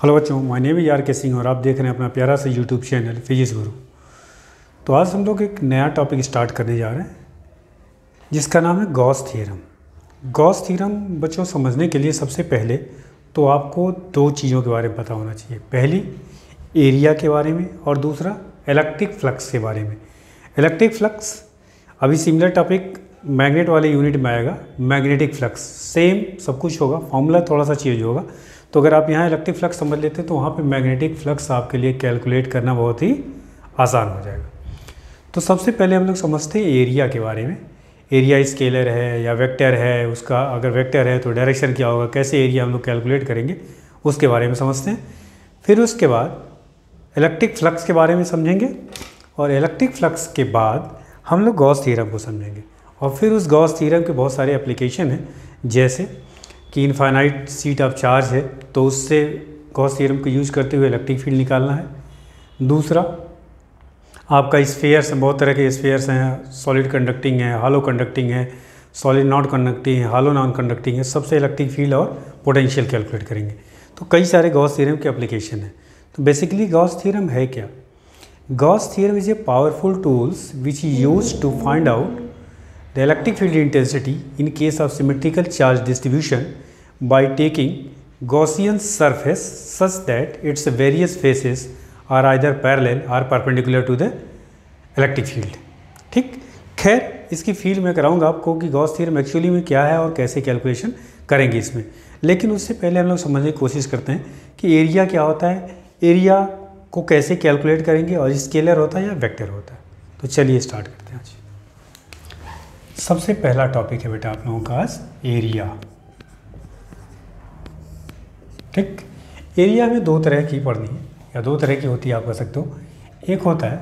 Hello बच्चों, my name is R K. Singh और आप देख रहे हैं अपना प्यारा सा यूट्यूब चैनल फिजिक्स गुरु। तो आज हम लोग एक नया टॉपिक स्टार्ट करने जा रहे हैं जिसका नाम है गॉस थ्योरम। गॉस थ्योरम बच्चों समझने के लिए सबसे पहले तो आपको दो चीज़ों के बारे में पता होना चाहिए। पहली एरिया के बारे में और दूसरा इलेक्ट्रिक फ्लक्स के बारे में। इलेक्ट्रिक फ्लक्स अभी सिमिलर टॉपिक मैग्नेट वाले यूनिट में आएगा। मैग्नेटिक फ्लक्स सेम सब कुछ होगा, फॉर्मूला थोड़ा सा चेंज होगा। तो अगर आप यहाँ इलेक्ट्रिक फ्लक्स समझ लेते हैं तो वहाँ पे मैग्नेटिक फ्लक्स आपके लिए कैलकुलेट करना बहुत ही आसान हो जाएगा। तो सबसे पहले हम लोग समझते हैं एरिया के बारे में। एरिया स्केलर है या वेक्टर है, उसका अगर वेक्टर है तो डायरेक्शन क्या होगा, कैसे एरिया हम लोग कैलकुलेट करेंगे उसके बारे में समझते हैं। फिर उसके बाद इलेक्ट्रिक फ्लक्स के बारे में समझेंगे और इलेक्ट्रिक फ्लक्स के बाद हम लोग गॉस थ्योरम को समझेंगे। और फिर उस गॉस थ्योरम के बहुत सारे एप्लीकेशन हैं, जैसे कि इनफाइनाइट शीट ऑफ चार्ज है तो उससे गॉस थ्योरम को यूज करते हुए इलेक्ट्रिक फील्ड निकालना है। दूसरा आपका स्फीयर्स, बहुत तरह के स्फीयर्स हैं, सॉलिड कंडक्टिंग है, हॉलो कंडक्टिंग है, सॉलिड नॉन कंडक्टिंग है, हॉलो नॉन कंडक्टिंग है, सबसे इलेक्ट्रिक फील्ड और पोटेंशियल कैलकुलेट करेंगे। तो कई सारे गॉस थ्योरम के एप्लीकेशन हैं। तो बेसिकली गॉस थ्योरम है क्या? Gauss theorem is a powerful tools which is used to find out the electric field intensity in case of symmetrical charge distribution by taking Gaussian surface such that its various faces are either parallel or perpendicular to the electric field। ठीक, खैर इसकी field में कराऊंगा आपको कि Gauss theorem actually में क्या है और कैसे कैलकुलेशन करेंगे इसमें। लेकिन उससे पहले हम लोग समझने की कोशिश करते हैं कि एरिया क्या होता है, एरिया को कैसे कैलकुलेट करेंगे और स्केलर होता है या वेक्टर होता है। तो चलिए स्टार्ट करते हैं। आज सबसे पहला टॉपिक है बेटा आप लोगों का आज एरिया। ठीक, एरिया में दो तरह की पढ़नी है या दो तरह की होती है, आप कह सकते हो। एक होता है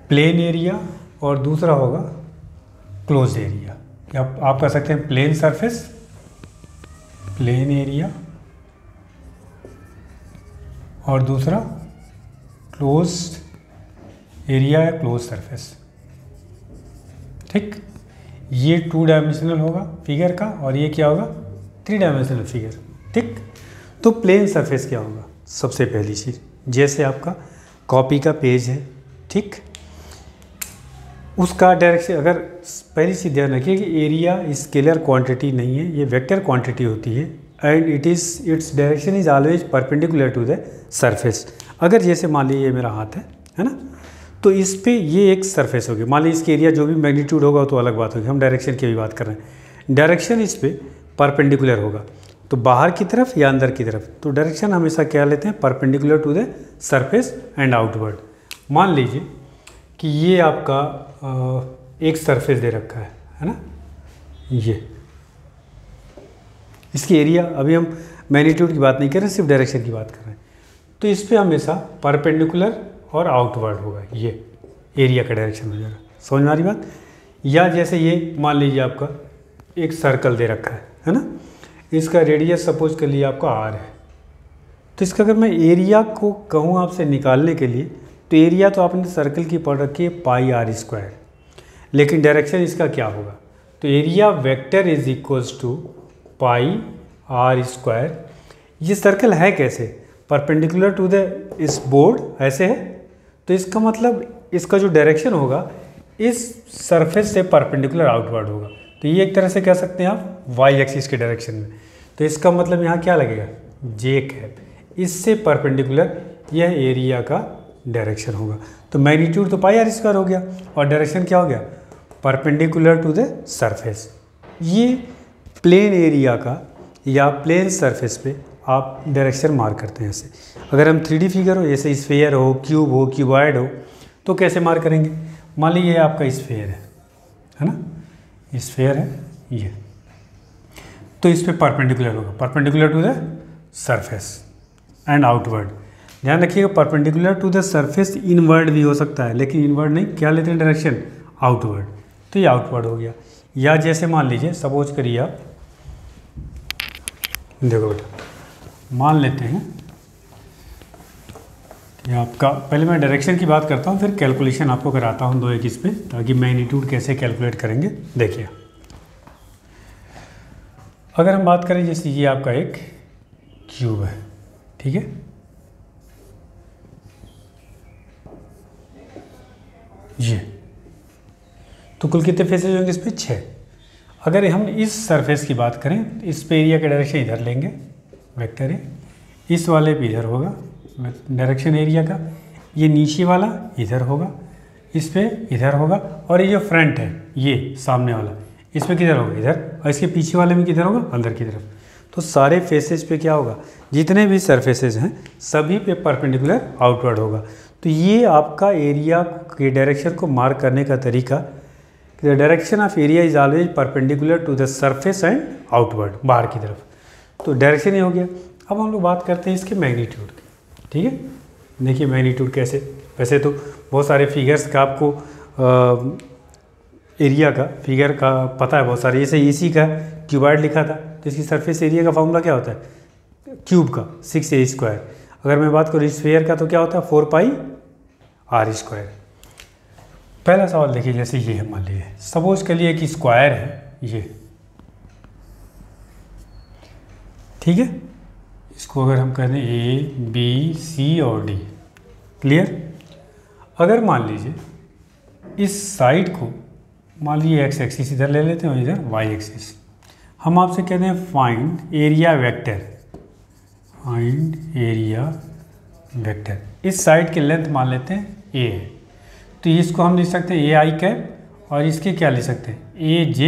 प्लेन एरिया और दूसरा होगा क्लोज्ड एरिया, या आप कह सकते हैं प्लेन सरफेस, प्लेन एरिया, और दूसरा क्लोज्ड एरिया या क्लोज सरफेस। ठीक, ये 2 डायमेंशनल होगा फिगर का और ये क्या होगा 3 डायमेंशनल फिगर। ठीक, तो प्लेन सरफेस क्या होगा? सबसे पहली चीज़, जैसे आपका कॉपी का पेज है, ठीक, उसका डायरेक्शन, अगर पहली चीज़ ध्यान रखिए कि एरिया स्केलर क्वांटिटी नहीं है, ये वेक्टर क्वांटिटी होती है and its direction is always perpendicular to the surface. अगर जैसे मान लीजिए ये मेरा हाथ है ना, तो इस पे ये एक सरफेस होगी। मान लीजिए इसकी एरिया जो भी मैग्नीट्यूड होगा तो अलग बात होगी, हम डायरेक्शन की भी बात कर रहे हैं। डायरेक्शन इस पे परपेंडिकुलर होगा, तो बाहर की तरफ या अंदर की तरफ, तो डायरेक्शन हमेशा क्या लेते हैं, perpendicular to the surface and outward. मान लीजिए कि ये आपका एक सरफेस दे रखा है ना, ये इसकी एरिया, अभी हम मैग्नीट्यूड की बात नहीं कर रहे, सिर्फ डायरेक्शन की बात कर रहे हैं। तो इस पर हमेशा परपेंडिकुलर और आउटवर्ड होगा, ये एरिया का डायरेक्शन हो जाएगा। समझ में आ रही बात? या जैसे ये मान लीजिए आपका एक सर्कल दे रखा है ना, इसका रेडियस सपोज कर लिए आपका r है। तो इसका अगर मैं एरिया को कहूँ आपसे निकालने के लिए, तो एरिया तो आपने सर्कल की पढ़ रखी है πr², लेकिन डायरेक्शन इसका क्या होगा? तो area vector is equals to πr²। ये सर्कल है कैसे? परपेंडिकुलर टू द इस बोर्ड ऐसे है, तो इसका मतलब इसका जो डायरेक्शन होगा इस सरफेस से परपेंडिकुलर आउटवर्ड होगा। तो ये एक तरह से कह सकते हैं आप वाई एक्सिस के डायरेक्शन में। तो इसका मतलब यहाँ क्या लगेगा, जे कैप, इससे परपेंडिकुलर यह एरिया का डायरेक्शन होगा। तो मैग्नीट्यूड तो πr² हो गया और डायरेक्शन क्या हो गया, परपेंडिकुलर टू द सरफेस। ये प्लेन एरिया का या प्लेन सरफेस पे आप डायरेक्शन मार्क करते हैं ऐसे। अगर हम 3D फिगर हो, जैसे स्फीयर हो, क्यूब हो, क्यूबॉइड हो, तो कैसे मार्क करेंगे? मान लीजिए ये आपका स्फीयर है ना, स्फीयर है ये, तो इस पे परपेंडिकुलर होगा, perpendicular to the surface and outward. ध्यान रखिएगा perpendicular to the surface inward भी हो सकता है, लेकिन इनवर्ड नहीं, क्या लेते हैं डायरेक्शन, आउटवर्ड। तो ये आउटवर्ड हो गया। या जैसे मान लीजिए सपोज करिए आप, देखो बेटा, मान लेते हैं कि आपका, पहले मैं डायरेक्शन की बात करता हूँ फिर कैलकुलेशन आपको कराता हूँ 2 एक इस पे, ताकि मैग्नीट्यूड कैसे कैलकुलेट करेंगे। देखिए अगर हम बात करें, जैसे ये आपका एक क्यूब है, ठीक है। ये तो कुल कितने फेसेज होंगे इस पे? 6। अगर हम इस सरफेस की बात करें, इस पे एरिया का डायरेक्शन इधर लेंगे, वेक्टर ए, इस वाले पे इधर होगा डायरेक्शन एरिया का, ये नीचे वाला इधर होगा, इस पे इधर होगा, और ये जो फ्रंट है ये सामने वाला, इस पे किधर होगा? इधर, और इसके पीछे वाले में किधर होगा? अंदर की तरफ। तो सारे फेसेज पे क्या होगा? जितने भी सरफेसेज हैं सभी पे परपेंडिकुलर आउटवर्ड होगा। तो ये आपका एरिया के डायरेक्शन को मार्क करने का तरीका, the direction of area is always perpendicular to the surface and outward, बाहर की तरफ। तो डायरेक्शन ही हो गया। अब हम लोग बात करते हैं इसके मैग्नीट्यूड की, ठीक है। देखिए मैग्नीट्यूड कैसे, वैसे तो बहुत सारे फिगर्स का आपको एरिया का फिगर का पता है बहुत सारे, जैसे इसी का क्यूबॉइड लिखा था तो इसकी सरफेस एरिया का फॉर्मूला क्या होता है? क्यूब का 6a²। अगर मैं बात करूँ स्फीयर का तो क्या होता है? 4πr²। पहला सवाल देखिए, जैसे ये है, मान लीजिए सपोज कर लिए कि स्क्वायर है ये, ठीक है। इसको अगर हम कहते हैं A, B, C और D, क्लियर। अगर मान लीजिए इस साइड को मान लीजिए x एक्सिस इधर ले लेते हैं और इधर y एक्सिस, हम आपसे कहते हैं find area vector, find area vector. इस साइड की लेंथ मान लेते हैं a है, तो इसको हम लिख सकते हैं ai कैप, और इसके क्या लिख सकते हैं? aj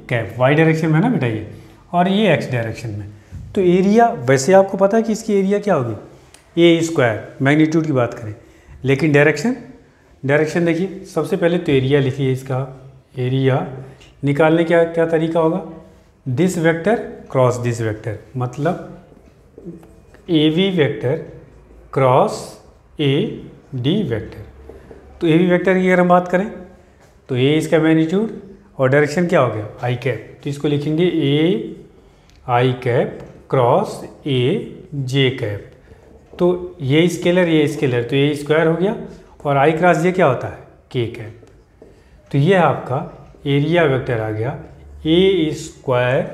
कैप, y डायरेक्शन में है ना बेटा ये, और ये x डायरेक्शन में। तो एरिया, वैसे आपको पता है कि इसकी एरिया क्या होगी? a², मैग्नीट्यूड की बात करें। लेकिन डायरेक्शन देखिए, सबसे पहले तो एरिया लिखिए, इसका एरिया निकालने का क्या तरीका होगा? This vector cross this vector, मतलब AB vector cross AD vector. तो AB वेक्टर की अगर हम बात करें तो A इसका मैग्नीट्यूड और डायरेक्शन क्या हो गया? I cap. तो इसको लिखेंगे AI cap cross AJ cap. तो ये स्केलर तो A² हो गया, और I क्रॉस J क्या होता है? K cap. तो ये आपका एरिया वेक्टर आ गया A²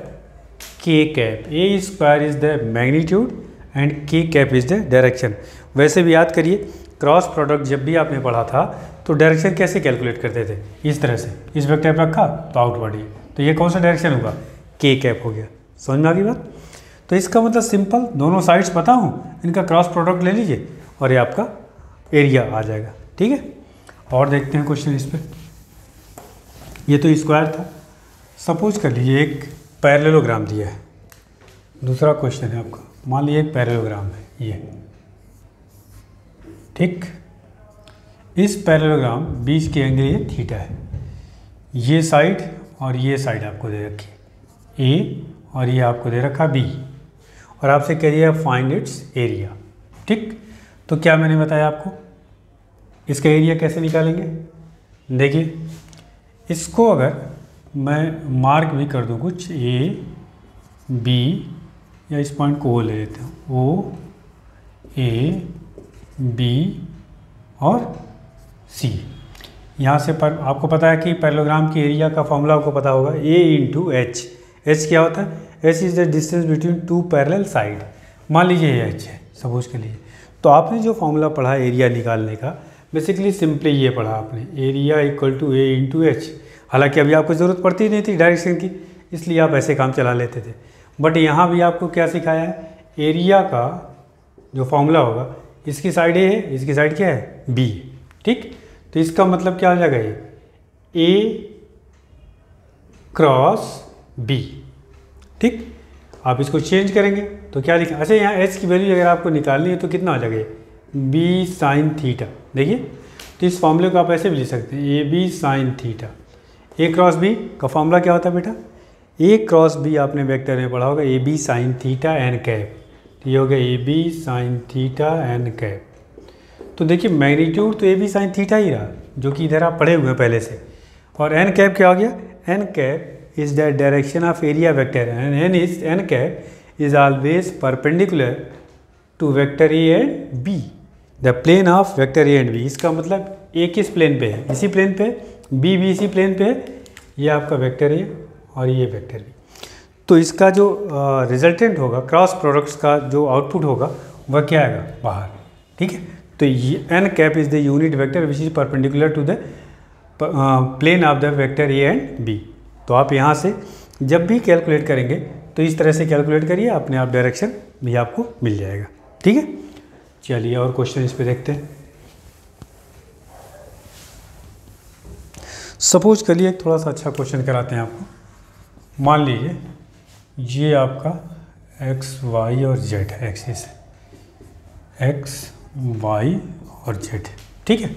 K cap. A² is the magnitude and K cap is the direction. वैसे भी याद करिए, क्रॉस प्रोडक्ट जब भी आपने पढ़ा था तो डायरेक्शन कैसे कैलकुलेट करते थे? इस तरह से, इस वेक्टर पर रखा तो आउटवर्ड ही, तो ये कौन सा डायरेक्शन होगा? K कैप हो गया। समझ में आ गई बात? तो इसका मतलब सिंपल, दोनों साइड्स पता हूँ, इनका क्रॉस प्रोडक्ट ले लीजिए और ये आपका एरिया आ जाएगा, ठीक है। और देखते हैं क्वेश्चन इस पर। ये तो स्क्वायर था, सपोज कर लीजिए एक पैरेललोग्राम दिया है। दूसरा क्वेश्चन है आपका, मान लीजिए एक पैरेललोग्राम है ये, ठीक। इस पैरेललोग्राम बीच के एंगल ये थीटा है, ये साइड और ये साइड आपको दे रखी ए, और ये आपको दे रखा बी, और आपसे कह दिया फाइंड इट्स एरिया, ठीक। तो क्या मैंने बताया आपको, इसका एरिया कैसे निकालेंगे? देखिए, इसको अगर मैं मार्क भी कर दूं कुछ ए बी, या इस पॉइंट को ओ ले लेते हैं, ओ ए बी और सी। यहाँ से पर आपको पता है कि पैरेललोग्राम की एरिया का फॉर्मूला आपको पता होगा, ए इंटू एच। एच क्या होता है? H is the distance between two parallel side. मान लीजिए ये एच है सपोज के लिए। तो आपने जो फॉर्मूला पढ़ा एरिया निकालने का, बेसिकली सिंपली ये पढ़ा आपने, area equal to A into H. हालांकि अभी आपको ज़रूरत पड़ती नहीं थी डायरेक्शन की, इसलिए आप ऐसे काम चला लेते थे। बट यहाँ भी आपको क्या सिखाया है? एरिया का जो फॉर्मूला होगा, इसकी साइड ए है, इसकी साइड क्या है? बी, ठीक। तो इसका मतलब क्या हो जाएगा? ये ए क्रॉस बी, ठीक। आप इसको चेंज करेंगे तो क्या लिखा? अच्छा, यहाँ एच की वैल्यू अगर आपको निकालनी है तो कितना हो जाएगा? B sine theta. देखिए, तो इस फॉर्मूले को आप ऐसे भी लिख सकते हैं, A B sine theta. A cross B का फॉर्मूला क्या होता है बेटा? ए क्रॉस बी आपने वेक्टर में पढ़ा होगा, A B sine theta N cap. तो ये हो गया A B sine theta N cap. तो देखिए, मैग्नीट्यूड तो ए बी साइन थीटा ही रहा, जो कि इधर आप पढ़े हुए हैं पहले से। और एन कैप क्या हो गया? N cap is the direction of area vector, and N cap is always perpendicular to vector A and B, the plane of vector A and B. इसका मतलब ए किस प्लेन पे है? इसी प्लेन पे। बी भी इसी प्लेन पे है। ये आपका वेक्टर ए और ये वेक्टर बी। तो इसका जो रिजल्टेंट होगा, क्रॉस प्रोडक्ट्स का जो आउटपुट होगा, वह क्या आएगा, बाहर। ठीक है, तो ये N cap is the unit vector which is perpendicular to the plane of the vector A and B. तो आप यहाँ से जब भी कैलकुलेट करेंगे तो इस तरह से कैलकुलेट करिए, अपने आप डायरेक्शन भी आपको मिल जाएगा। ठीक है, चलिए और क्वेश्चन इस पे देखते हैं। सपोज करिए एक थोड़ा सा अच्छा क्वेश्चन कराते हैं आपको। मान लीजिए ये आपका एक्स वाई और जेड है, एक्सिस है, एक्स वाई और जेड। ठीक है,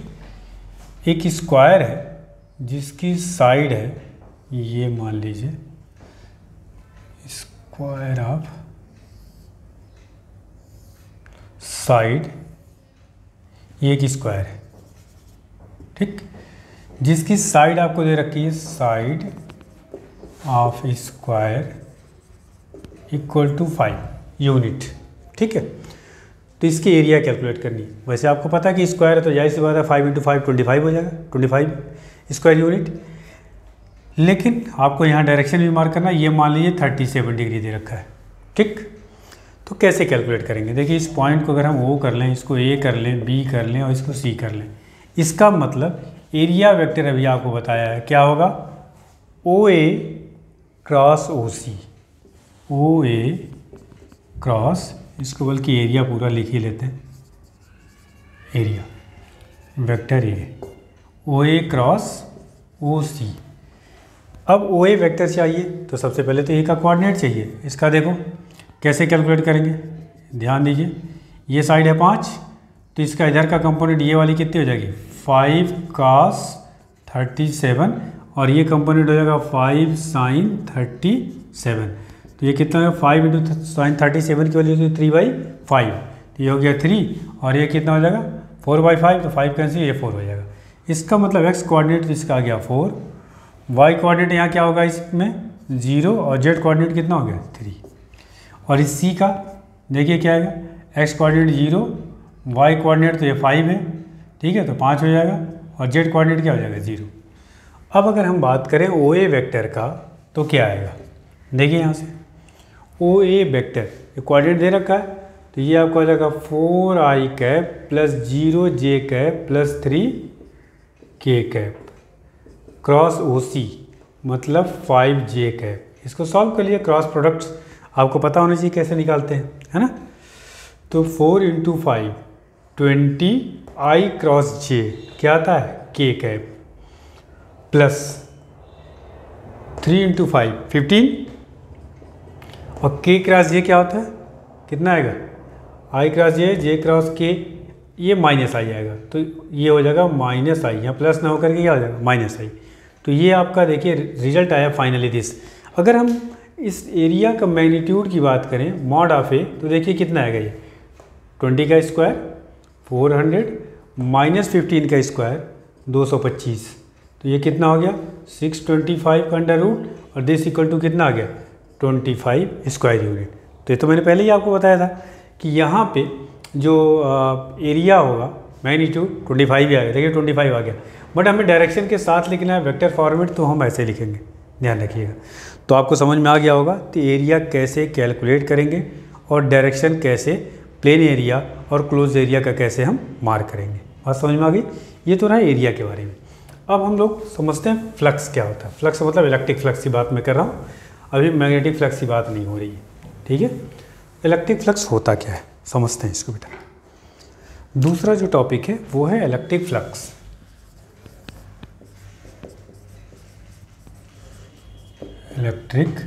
एक स्क्वायर है जिसकी साइड है, ये मान लीजिए स्क्वायर ऑफ साइड, ये एक स्क्वायर है। ठीक, जिसकी साइड आपको दे रखी है side of square equal to 5 unit. ठीक है, तो इसकी एरिया कैलकुलेट करनी है। वैसे आपको पता है कि स्क्वायर है तो जाहिर सी बात है 5 × 5 25 हो जाएगा, 25 स्क्वायर यूनिट। लेकिन आपको यहाँ डायरेक्शन भी मार्क करना है। ये मान लीजिए 37 डिग्री दे रखा है। ठीक, तो कैसे कैलकुलेट करेंगे? देखिए इस पॉइंट को अगर हम ओ कर लें, इसको ए कर लें, बी कर लें और इसको सी कर लें, इसका मतलब एरिया वेक्टर अभी आपको बताया है क्या होगा, ओ A cross O C, O A cross, इसको बल्कि एरिया पूरा लिख ही लेते हैं, area vector A, O A cross O C. अब ओ ए वेक्टर चाहिए तो सबसे पहले तो ए का कोऑर्डिनेट चाहिए। इसका देखो कैसे कैलकुलेट करेंगे, ध्यान दीजिए, ये साइड है 5, तो इसका इधर का कंपोनेंट ये वाली कितनी हो जाएगी 5 cos 37 और ये कंपोनेंट हो जाएगा 5 sin 37। तो ये कितना है 5 × sin 37 की वैल्यू 3/5, तो ये हो गया 3 और ये कितना हो जाएगा 4/5, तो 5 कैंसिल, ये 4 हो जाएगा। इसका मतलब एक्स कोऑर्डिनेट इसका आ गया 4, वाई कोऑर्डिनेट यहाँ क्या होगा इसमें 0 और जेड कोऑर्डिनेट कितना हो गया 3। और इस सी का देखिए क्या आएगा, एक्स कोऑर्डिनेट 0, वाई कोऑर्डिनेट तो ये 5 है, ठीक है, तो 5 हो जाएगा और जेड कोऑर्डिनेट क्या हो जाएगा 0। अब अगर हम बात करें ओ ए वेक्टर का तो क्या आएगा, देखिए यहाँ से ओ ए वेक्टर कोऑर्डिनेट दे रखा है, तो ये आपको आ जाएगा 4i cap plus 0j cap plus 3k cap cross O C, मतलब 5j कैप। इसको सॉल्व कर लिए, क्रॉस प्रोडक्ट्स आपको पता होना चाहिए कैसे निकालते हैं, है ना। तो 4 × 5 20i क्रॉस j क्या आता है k कैप प्लस 3 × 5 15 और k क्रॉस j क्या होता है, कितना आएगा i cross j cross k, ये माइनस आई आएगा, तो ये हो जाएगा माइनस आई, यहाँ प्लस ना होकर के क्या हो जाएगा माइनस आई। तो ये आपका देखिए रिजल्ट आया फाइनली दिस। अगर हम इस एरिया का मैग्नीट्यूड की बात करें मॉड ऑफ ए, तो देखिए कितना आएगा, ये 20 का स्क्वायर 400 माइनस 15 का स्क्वायर 225, तो ये कितना हो गया 625 का अंडर रूट और दिस इक्वल टू कितना आ गया 25 स्क्वायर यूनिट। तो ये तो मैंने पहले ही आपको बताया था कि यहाँ पे जो एरिया होगा मैग्नीट्यूड 25 ही आ गया, देखिए 25 आ गया, बट हमें डायरेक्शन के साथ लिखना है वेक्टर फॉर्मेट, तो हम ऐसे लिखेंगे, ध्यान रखिएगा। तो आपको समझ में आ गया होगा तो एरिया कैसे कैलकुलेट करेंगे और डायरेक्शन कैसे, प्लेन एरिया और क्लोज एरिया का कैसे हम मार्क करेंगे, बात समझ में आ गई। ये तो रहा एरिया के बारे में। अब हम लोग समझते हैं फ्लक्स क्या होता है। फ्लक्स मतलब इलेक्ट्रिक फ्लक्स की बात मैं कर रहा हूँ, अभी मैग्नेटिक फ्लक्स की बात नहीं हो रही है, ठीक है। इलेक्ट्रिक फ्लक्स होता क्या है समझते हैं इसको बेटा। दूसरा जो टॉपिक है वो है electric flux. Electric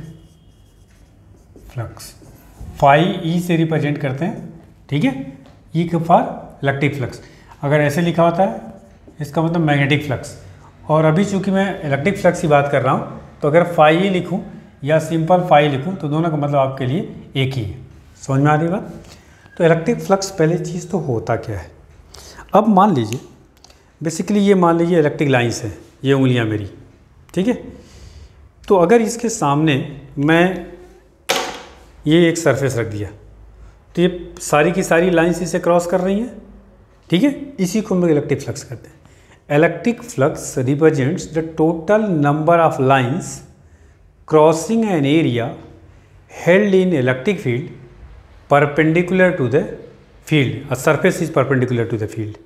flux phi E से रिप्रेजेंट करते हैं, ठीक है, ई फॉर इलेक्ट्रिक फ्लक्स। अगर ऐसे लिखा होता है इसका मतलब मैग्नेटिक फ्लक्स, और अभी चूंकि मैं इलेक्ट्रिक फ्लक्स की बात कर रहा हूँ तो अगर फाई ई लिखूँ या सिंपल फाई लिखूँ तो दोनों का मतलब आपके लिए एक ही है, समझ में आ रही बात। तो इलेक्ट्रिक फ्लक्स पहले चीज़ तो होता क्या है। अब मान लीजिए बेसिकली ये मान लीजिए इलेक्ट्रिक लाइन्स हैं, ये उंगलियाँ मेरी, ठीक है। तो अगर इसके सामने मैं ये एक सरफेस रख दिया तो ये सारी की सारी लाइन्स इसे क्रॉस कर रही हैं, ठीक है, इसी को हम लोग इलेक्ट्रिक फ्लक्स कहते हैं। Electric flux represents the total number of lines crossing an area held in electric field perpendicular to the field, a surface is perpendicular to the field,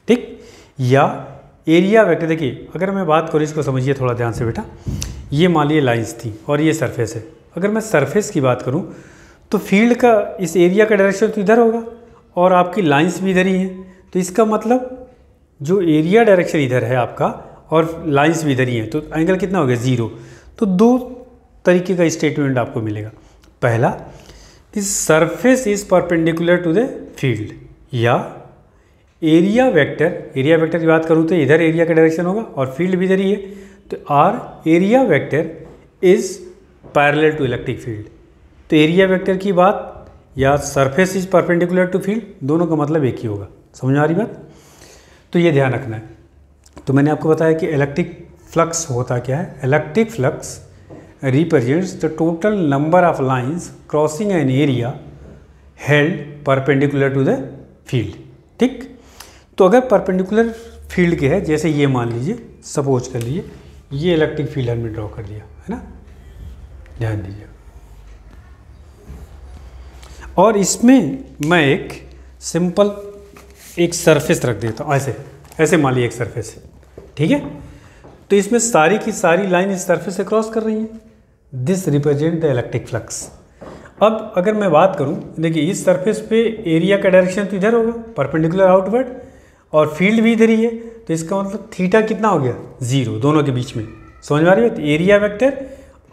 ठीक। या एरिया वेक्टर, देखिए अगर मैं बात करूँ, इसको समझिए थोड़ा ध्यान से बेटा, ये मान लीजिए लाइंस थी और ये सरफेस है। अगर मैं सरफेस की बात करूँ तो फील्ड का इस एरिया का डायरेक्शन तो इधर होगा और आपकी लाइंस भी इधर ही हैं, तो इसका मतलब जो एरिया डायरेक्शन इधर है आपका और लाइंस भी इधर ही हैं, तो एंगल कितना हो गया 0। तो दो तरीके का स्टेटमेंट आपको मिलेगा। पहला कि surface is perpendicular to the field, या एरिया वेक्टर की बात करूँ तो इधर एरिया का डायरेक्शन होगा और फील्ड भी इधर ही है, तो or area vector is parallel to electric field. तो एरिया वेक्टर की बात या surface is perpendicular to field, दोनों का मतलब एक ही होगा। समझ में आ रही बात? तो ये ध्यान रखना है। तो मैंने आपको बताया कि इलेक्ट्रिक फ्लक्स होता क्या है। Electric flux represents the total number of lines crossing an area held perpendicular to the field, ठीक। तो अगर परपेंडिकुलर फील्ड के है, जैसे ये मान लीजिए, सपोज कर लीजिए ये इलेक्ट्रिक फील्ड हमने ड्रॉ कर दिया है ना, ध्यान दीजिए। और इसमें मैं एक सिंपल एक सरफेस रख देता हूँ, ऐसे मान लीजिए एक सरफेस है, ठीक है। तो इसमें सारी की सारी लाइन इस सरफेस से क्रॉस कर रही हैं। This represent the electric flux. अब अगर मैं बात करूं, देखिए इस सरफेस पे एरिया का डायरेक्शन तो इधर होगा परपेंडिकुलर आउटवर्ड और फील्ड भी इधर ही है, तो इसका मतलब थीटा कितना हो गया 0, दोनों के बीच में। समझ में आ रही है? तो एरिया वेक्टर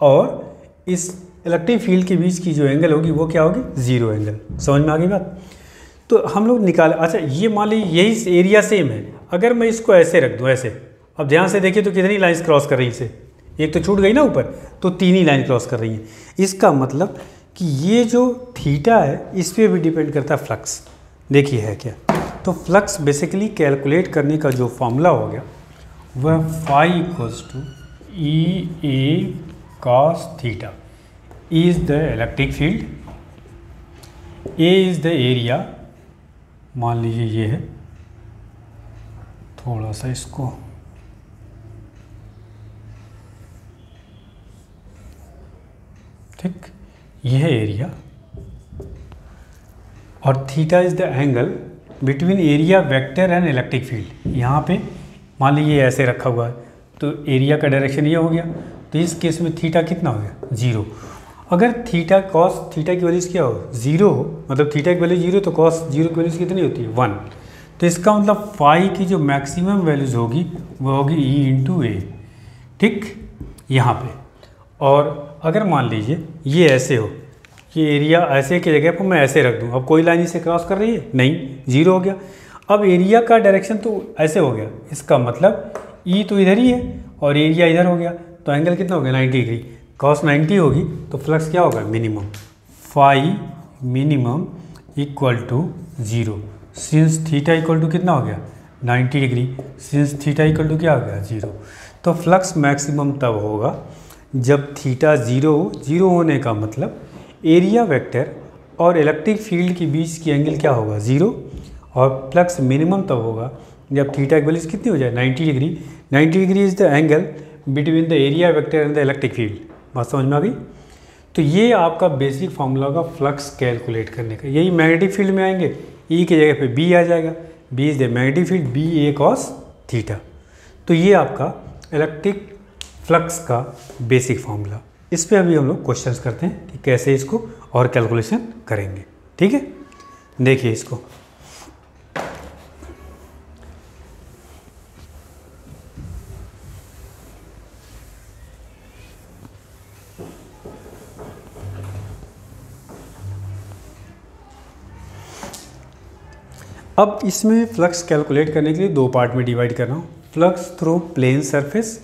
और इस इलेक्ट्रिक फील्ड के बीच की जो एंगल होगी वो क्या होगी 0 एंगल। समझ में आ गई बात? तो हम लोग निकाले, अच्छा ये मान लीजिए यही एरिया सेम है, अगर मैं इसको ऐसे रख दूँ ऐसे, अब ध्यान से देखिए तो कितनी लाइंस क्रॉस कर रही है इसे, एक तो छूट गई ना ऊपर, तो 3 ही लाइन क्रॉस कर रही हैं। इसका मतलब कि ये जो थीटा है इस पर भी डिपेंड करता है फ्लक्स। देखिए है क्या, तो फ्लक्स बेसिकली कैलकुलेट करने का जो फॉर्मूला हो गया वह phi equals to E A cos theta is the electric field, A is the area, मान लीजिए ये है, थोड़ा सा इसको ठीक, यह है एरिया, और theta is the angle between area vector and electric field. यहाँ पे मान लीजिए ऐसे रखा हुआ है, तो एरिया का डायरेक्शन ये हो गया, तो इस केस में थीटा कितना हो गया 0। अगर थीटा कॉस थीटा की वैल्यूज क्या हो 0 हो, मतलब थीटा की वैल्यू 0 तो कॉस 0 की वैल्यूज कितनी होती है 1, तो इसका मतलब फाई की जो मैक्सिमम वैल्यूज होगी वो होगी ई इंटू ए, ठीक यहाँ पे। और अगर मान लीजिए ये ऐसे हो, ये एरिया ऐसे की जगह पर मैं ऐसे रख दूँ, अब कोई लाइन इसे क्रॉस कर रही है नहीं, 0 हो गया। अब एरिया का डायरेक्शन तो ऐसे हो गया, इसका मतलब ई तो इधर ही है और एरिया इधर हो गया, तो एंगल कितना हो गया 90 डिग्री, कॉस 90 होगी, तो फ्लक्स क्या होगा minimum, phi minimum equal to 0, since theta equal to कितना हो गया 90 degree, since theta equal to क्या हो गया 0। तो फ्लक्स मैक्सिमम तब होगा जब थीटा 0 होने का मतलब एरिया वेक्टर और इलेक्ट्रिक फील्ड के बीच की एंगल क्या होगा 0, और फ्लक्स मिनिमम तब होगा जब थीटा की वैल्यू कितनी हो जाए 90 degree. 90 degree is the angle between the area vector and the electric field. बात समझ में आ गई? तो ये आपका बेसिक फार्मूला होगा फ्लक्स कैलकुलेट करने का। यही मैग्नेटिक फील्ड में आएंगे, ई की जगह पे बी आ जाएगा, B is the magnetic field, B A cos theta. तो ये आपका इलेक्ट्रिक फ्लक्स का बेसिक फार्मूला। इस पे अभी हम लोग क्वेश्चंस करते हैं कि कैसे इसको और कैलकुलेशन करेंगे, ठीक है। देखिए इसको, अब इसमें फ्लक्स कैलकुलेट करने के लिए 2 पार्ट में डिवाइड कर रहा हूँ, flux through plane surface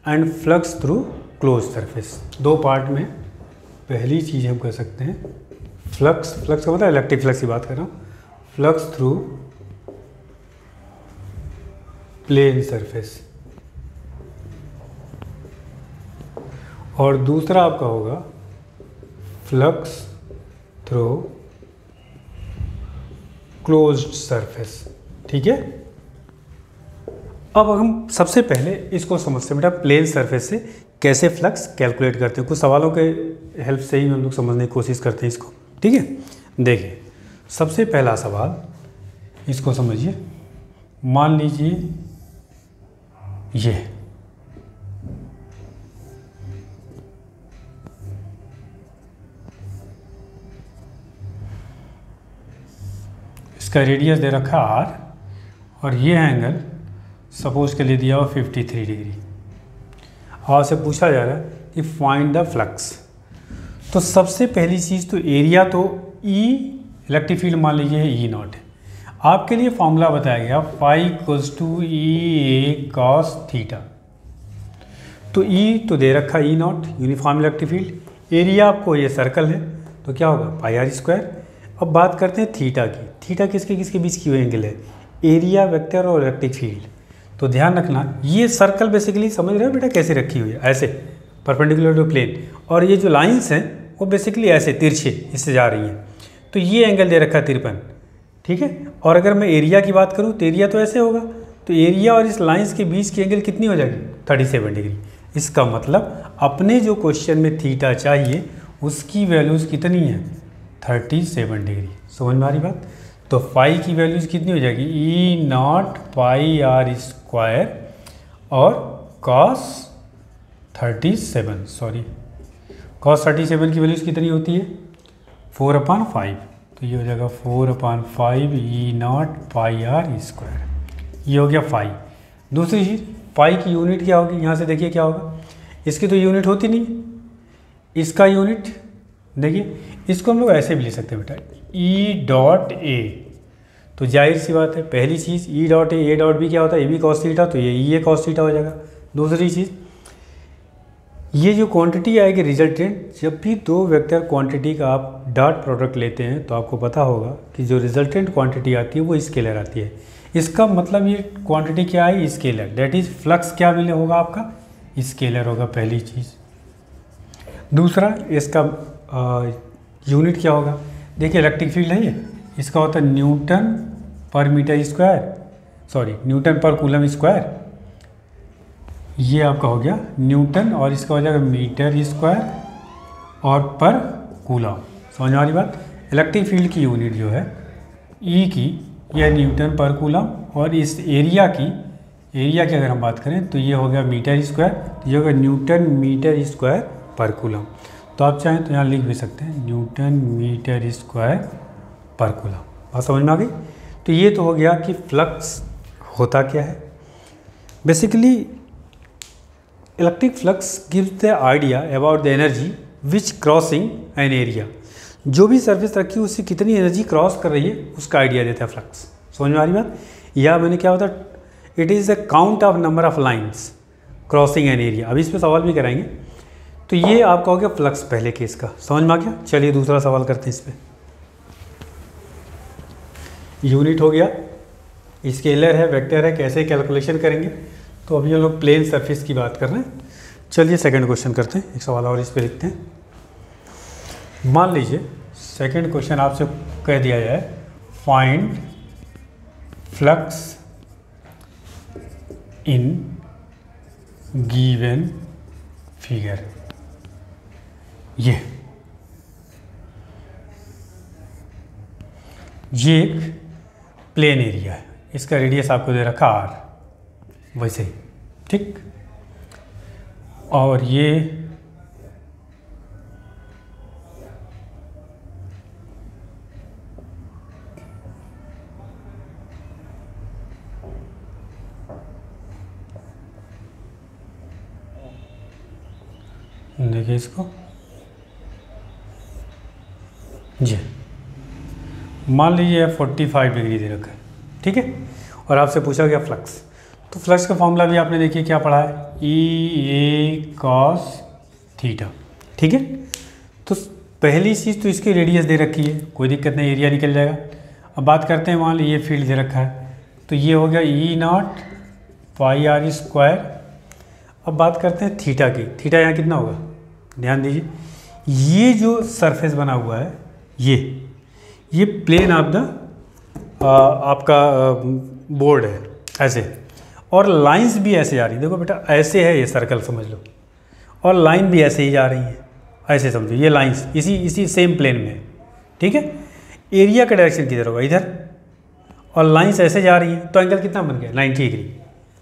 and flux through close surface. 2 part में पहली चीज़ हम कर सकते हैं फ्लक्स का मतलब इलेक्ट्रिक फ्लक्स की बात कर रहा हूँ, फ्लक्स थ्रू प्लेन सरफेस, और दूसरा आपका होगा फ्लक्स थ्रू क्लोज्ड सरफेस, ठीक है। अब हम सबसे पहले इसको समझते हैं बेटा, प्लेन सरफेस से कैसे फ्लक्स कैलकुलेट करते हैं। कुछ सवालों के हेल्प से ही हम लोग समझने की कोशिश करते हैं इसको, ठीक है। देखिए सबसे पहला सवाल इसको समझिए, मान लीजिए ये इसका रेडियस दे रखा r और ये एंगल सपोज के लिए दिया हुआ 53 डिग्री। आपसे पूछा जा रहा है कि फाइंड द फ्लक्स। तो सबसे पहली चीज़ तो एरिया तो E इलेक्ट्रिक फील्ड मान लीजिए ई नॉट है। आपके लिए फॉर्मूला बताया गया phi equals to E cos theta. तो ई तो दे रखा E naught uniform electric field, area आपको ये सर्कल है तो क्या होगा पाई आर स्क्वायर। अब बात करते हैं थीटा की। थीटा किसके किसके बीच की एंगल है, एरिया वेक्टर और इलेक्ट्रिक फील्ड। तो ध्यान रखना ये सर्कल बेसिकली समझ रहे हो बेटा कैसे रखी हुई है, ऐसे परपेंडिकुलर टू प्लेन, और ये जो लाइंस हैं वो बेसिकली ऐसे तिरछे इससे जा रही हैं। तो ये एंगल दे रखा 53, ठीक है। और अगर मैं एरिया की बात करूँ तो एरिया तो ऐसे होगा, तो एरिया और इस लाइंस के बीच की एंगल कितनी हो जाएगी 37 डिग्री। इसका मतलब अपने जो क्वेश्चन में थीटा चाहिए उसकी वैल्यूज़ कितनी है 37 डिग्री। समझ में आ रही बात। तो फाई की वैल्यूज़ कितनी हो जाएगी ई नॉट पाई आर स्क्वायर और कॉस 37 की वैल्यूज़ कितनी होती है 4/5। तो ये हो जाएगा 4/5 ई नॉट पाई आर स्क्वायर। ये हो गया फाई। दूसरी चीज़ फाई की यूनिट क्या होगी, यहाँ से देखिए क्या होगा, इसकी तो यूनिट होती नहीं, इसका यूनिट देखिए, इसको हम लोग ऐसे भी ले सकते हैं बेटा ई डॉट ए। तो जाहिर सी बात है पहली चीज़ E dot A dot B क्या होता है ए बी कॉस थीटा, तो ये ई ए कॉस थीटा हो जाएगा। दूसरी चीज़ ये जो क्वांटिटी आएगी रिजल्टेंट, जब भी दो वेक्टर क्वांटिटी का आप डॉट प्रोडक्ट लेते हैं तो आपको पता होगा कि जो रिजल्टेंट क्वांटिटी आती है वो स्केलर आती है। इसका मतलब ये क्वांटिटी क्या है स्केलर, दैट इज़ फ्लक्स क्या मिले होगा आपका स्केलर होगा पहली चीज़। दूसरा इसका यूनिट क्या होगा, देखिए इलेक्ट्रिक फील्ड है ये, इसका होता है न्यूटन पर मीटर स्क्वायर, सॉरी न्यूटन पर कूलम स्क्वायर। ये आपका हो गया न्यूटन और इसका हो जाएगा मीटर स्क्वायर और पर कूलम। समझ में आ रही बात। इलेक्ट्रिक फील्ड की यूनिट जो है ई की यह न्यूटन पर कूलम, और इस एरिया की अगर हम बात करें तो ये हो गया मीटर स्क्वायर, तो ये होगा न्यूटन मीटर स्क्वायर पर कूलम। तो आप चाहें तो यहाँ लिख भी सकते हैं न्यूटन मीटर स्क्वायर पर कूलम। बात समझ में आ गई। तो ये तो हो गया कि फ्लक्स होता क्या है। Basically electric flux gives the idea about the energy which crossing an area. जो भी सर्फेस रखी है उससे कितनी एनर्जी क्रॉस कर रही है उसका आइडिया देता है फ्लक्स। समझ में आ रही बात। या मैंने क्या होता it is the count of number of lines crossing an area. अभी इस पर सवाल भी कराएंगे। तो ये आपका हो गया फ्लक्स पहले केस का। समझ में आ गया। चलिए दूसरा सवाल करते हैं। इस पर यूनिट हो गया, स्केलर है, वेक्टर है, कैसे कैलकुलेशन करेंगे। तो अभी हम लोग प्लेन सरफेस की बात कर रहे हैं। चलिए सेकंड क्वेश्चन करते हैं। एक सवाल और इस पर लिखते हैं। मान लीजिए सेकंड क्वेश्चन आपसे कह दिया जाए find flux in given figure. ये एक प्लेन एरिया है, इसका रेडियस आपको दे रखा r, वैसे ही ठीक। और ये देखिए इसको जी, मान लीजिए 45 डिग्री दे रखा है, ठीक है। और आपसे पूछा गया फ्लक्स। तो फ्लक्स का फॉर्मूला भी आपने देखिए क्या पढ़ा है ई ए कॉस थीटा, ठीक है। तो पहली चीज़ तो इसकी रेडियस दे रखी है, कोई दिक्कत नहीं, एरिया निकल जाएगा। अब बात करते हैं मान लीजिए ये फील्ड दे रखा है, तो ये हो गया ई नॉट पाई आर स्क्वायर। अब बात करते हैं थीटा की। थीटा यहाँ कितना होगा, ध्यान दीजिए, ये जो सरफेस बना हुआ है ये प्लेन ऑफ द आपका बोर्ड है ऐसे, और लाइंस भी ऐसे जा रही है। देखो बेटा ऐसे है ये सर्कल समझ लो, और लाइन भी ऐसे ही जा रही है, ऐसे समझो ये लाइंस इसी सेम प्लेन में है, ठीक है। एरिया का डायरेक्शन किधर होगा, इधर, और लाइन्स ऐसे जा रही है तो एंगल कितना बन गया 90 डिग्री।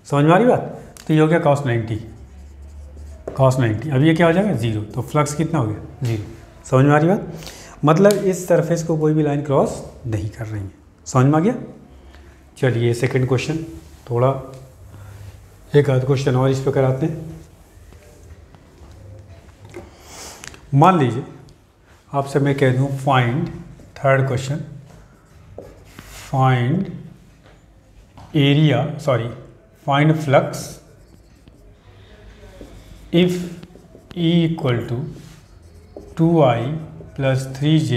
समझ में आ रही बात? तो ये हो गया cos 90, cos 90। अब ये क्या हो जाएगा 0, तो फ्लक्स कितना हो गया 0। समझ में आ रही बात? मतलब इस सरफेस को कोई भी लाइन क्रॉस नहीं कर रही है। समझ में आ गया? चलिए सेकंड क्वेश्चन, थोड़ा एक आध क्वेश्चन और इस पर कराते हैं। मान लीजिए आपसे मैं कह दूं find, third question, find area, sorry find flux if E equal to 2I plus 3J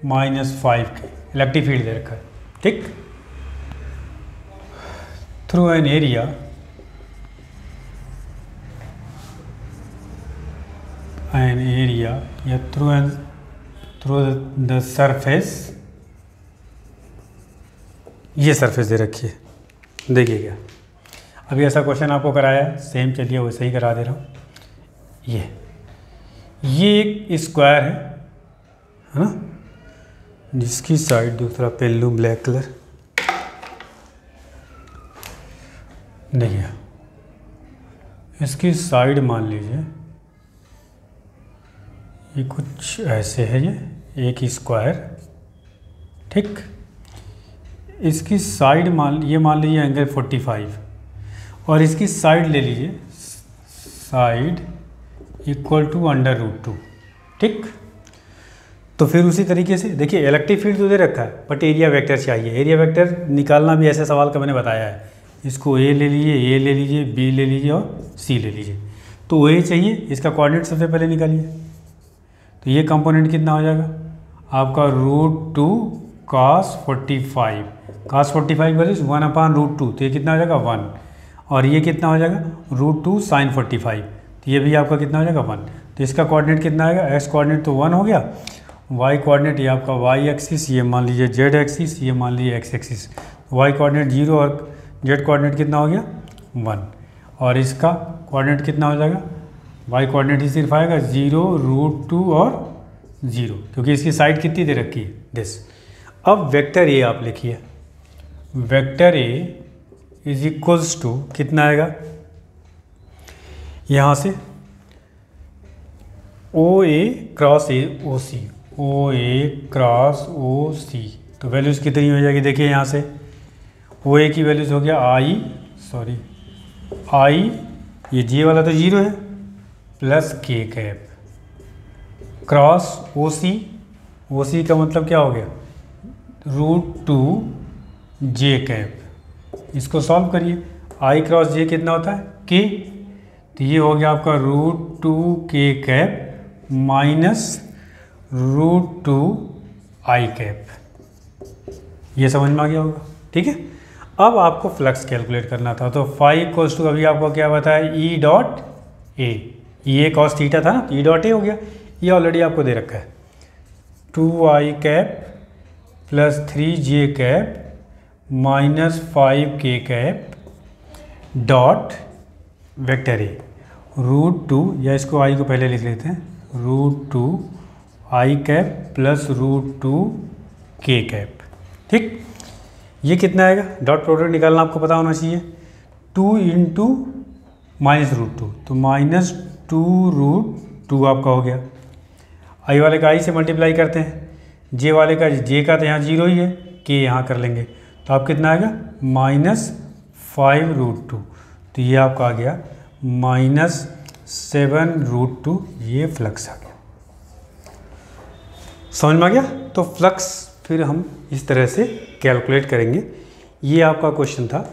minus 5K। Electric field दे रखा है, ठीक। थ्रू एन एरिया या थ्रू द सरफेस, ये सरफेस दे रखी है। देखिएगा अभी ऐसा क्वेश्चन आपको कराया है सेम, चलिए वैसे ही करा दे रहा हूँ। ये एक स्क्वायर है ना, जिसकी साइड, दूसरा पेन लूँ ब्लैक कलर, देखिए इसकी साइड मान लीजिए ये कुछ ऐसे है, ये एक स्क्वायर, ठीक। इसकी साइड मान लीजिए एंगल 45 और इसकी साइड ले लीजिए, साइड इक्वल टू √2, ठीक। तो फिर उसी तरीके से देखिए इलेक्ट्रिक फील्ड तो दे रखा है बट एरिया वेक्टर चाहिए। एरिया वेक्टर निकालना भी ऐसे सवाल का मैंने बताया है। इसको ए ले लीजिए, बी ले लीजिए और सी ले लीजिए। तो ए चाहिए, इसका कोऑर्डिनेट सबसे पहले निकालिए। तो ये कंपोनेंट कितना हो जाएगा आपका √2 cos 45, cos 45 वैल्यूज 1/√2, तो ये कितना हो जाएगा 1। और ये कितना हो जाएगा √2 sin 45, तो ये भी आपका कितना हो जाएगा 1। तो इसका कोऑर्डिनेट कितना आएगा, एक्स कोऑर्डिनेट तो 1 हो गया, वाई कोऑर्डिनेट ये आपका वाई एक्सिस, ये मान लीजिए जेड एक्सिस, ये मान लीजिए एक्स एक्सिस। वाई कोऑर्डिनेट 0 और जेड कोऑर्डिनेट कितना हो गया 1। और इसका कोऑर्डिनेट कितना हो जाएगा, वाई कोऑर्डिनेट ही सिर्फ आएगा 0, √2 और 0, क्योंकि इसकी साइड कितनी दे रखी है दिस। अब वेक्टर ए आप लिखिए, vector A is equals to कितना आएगा, यहाँ से OA cross OC, OA cross OC, तो वैल्यूज़ कितनी हो जाएगी देखिए यहाँ से। OA की वैल्यूज़ हो गया I, ये J वाला तो 0 है, plus K cap cross OC का मतलब क्या हो गया √2 J कैप। इसको सॉल्व करिए, I क्रॉस J कितना होता है K, तो ये हो गया आपका √2 K cap minus √2 I cap. ये समझ में आ गया होगा, ठीक है। अब आपको फ्लक्स कैलकुलेट करना था, तो फाई इक्वल्स टू अभी आपको क्या बताया E.A, ये cos थीटा था ना, तो E.A हो गया। ये ऑलरेडी आपको दे रखा है 2I cap plus 3J cap minus 5K cap dot vector A √2, या इसको I को पहले लिख लेते हैं, √2 I cap plus √2 K cap, ठीक। ये कितना आएगा, डॉट प्रोडक्ट निकालना आपको पता होना चाहिए, 2 इंटू माइनस √2, तो माइनस 2√2 आपका हो गया। I वाले का I से मल्टीप्लाई करते हैं, J वाले का J का तो यहाँ 0 ही है, K यहाँ कर लेंगे, तो आप कितना आएगा माइनस 5√2, तो ये आपका आ गया माइनस 7√2, ये फ्लक्स आ गया। समझ में आ गया? तो फ्लक्स फिर हम इस तरह से कैलकुलेट करेंगे। ये आपका क्वेश्चन था,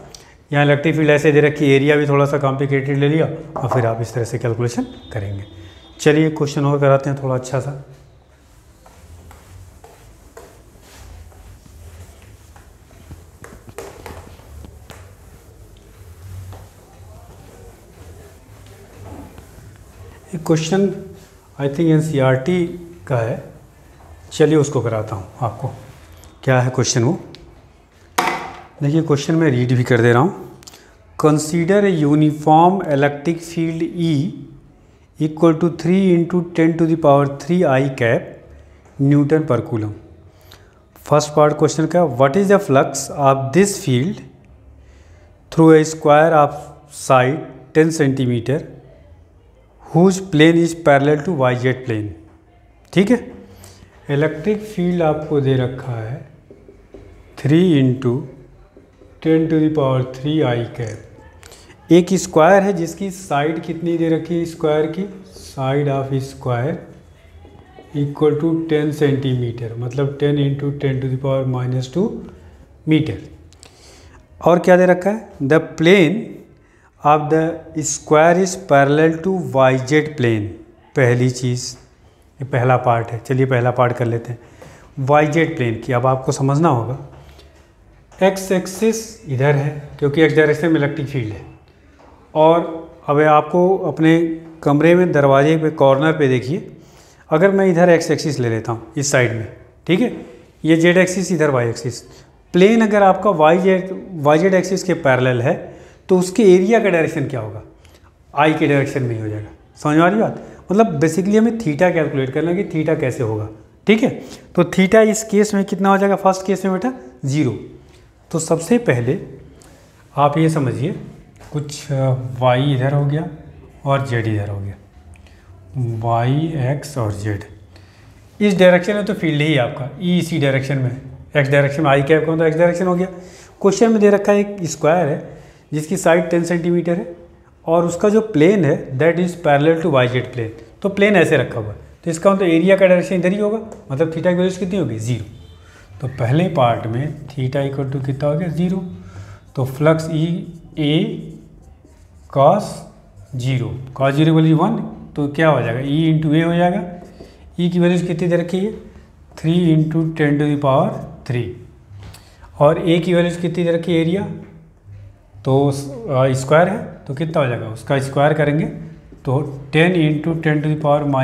यहाँ इलेक्ट्रिक फील्ड ऐसे दे रखी, एरिया भी थोड़ा सा कॉम्प्लिकेटेड ले लिया और फिर आप इस तरह से कैलकुलेशन करेंगे। चलिए क्वेश्चन और कराते हैं थोड़ा अच्छा सा। एक क्वेश्चन आई थिंक NCERT का है, चलिए उसको कराता हूँ आपको। क्या है क्वेश्चन वो, देखिए क्वेश्चन मैं रीड भी कर दे रहा हूँ। Consider a uniform electric field E equal to 3 × 10⁻³ I cap newton पर कूलम। फर्स्ट पार्ट क्वेश्चन का, what is the flux of this field through a square of side 10 centimetre whose plane is parallel to Y Z plane. ठीक है, electric field आपको दे रखा है 3 × 10⁻³ आई cap. एक square है जिसकी साइड कितनी दे रखी है, स्क्वायर की side of square equal to 10 centimetre, मतलब 10 × 10⁻² मीटर। और क्या दे रखा है, the plane of the square is parallel to Y Z plane. पहली चीज़, ये पहला पार्ट है। चलिए पहला पार्ट कर लेते हैं। वाई जेड प्लेन की अब आपको समझना होगा, एक्स एक्सिस इधर है क्योंकि एक्स डायरेक्शन में इलेक्ट्रिक फील्ड है, और अब आपको अपने कमरे में दरवाजे पे कॉर्नर पे देखिए, अगर मैं इधर एक्स एक्सिस ले लेता हूँ इस साइड में, ठीक है, ये जेड एक्सिस, इधर वाई एक्सिस, प्लेन अगर आपका वाई जेड एक्सिस के पैरेलल है तो उसके एरिया का डायरेक्शन क्या होगा, आई के डायरेक्शन में ही हो जाएगा। समझ में आ रही बात? मतलब बेसिकली हमें थीटा कैलकुलेट करना कि थीटा कैसे होगा। ठीक है, तो थीटा इस केस में कितना हो जाएगा, फर्स्ट केस में बेटा 0। तो सबसे पहले आप ये समझिए, कुछ वाई इधर हो गया और जेड इधर हो गया, वाई एक्स और जेड इस डायरेक्शन में, तो फील्ड ही आपका ई इसी डायरेक्शन में, एक्स डायरेक्शन में आई कैप का, तो एक्स डायरेक्शन हो गया। क्वेश्चन में दे रखा है एक स्क्वायर है जिसकी साइड 10 सेंटीमीटर है और उसका जो प्लेन है that is parallel to Y Z plane. तो प्लेन ऐसे रखा हुआ है, तो इसका मतलब एरिया का डायरेक्शन इधर ही होगा, मतलब थीटा की वैल्यू कितनी होगी, 0। तो पहले पार्ट में थीटा इक्वल टू कितना हो गया, 0। तो flux E A cos 0, cos 0 value 1, तो क्या हो जाएगा, ई × ए हो जाएगा। ई की वैल्यू कितनी दे रखी है, 3 × 10⁻³ और ए की वैल्यू कितनी दे रखी है, एरिया, तो स्क्वायर है तो कितना हो जाएगा, उसका स्क्वायर करेंगे तो 10 × 10⁻² ×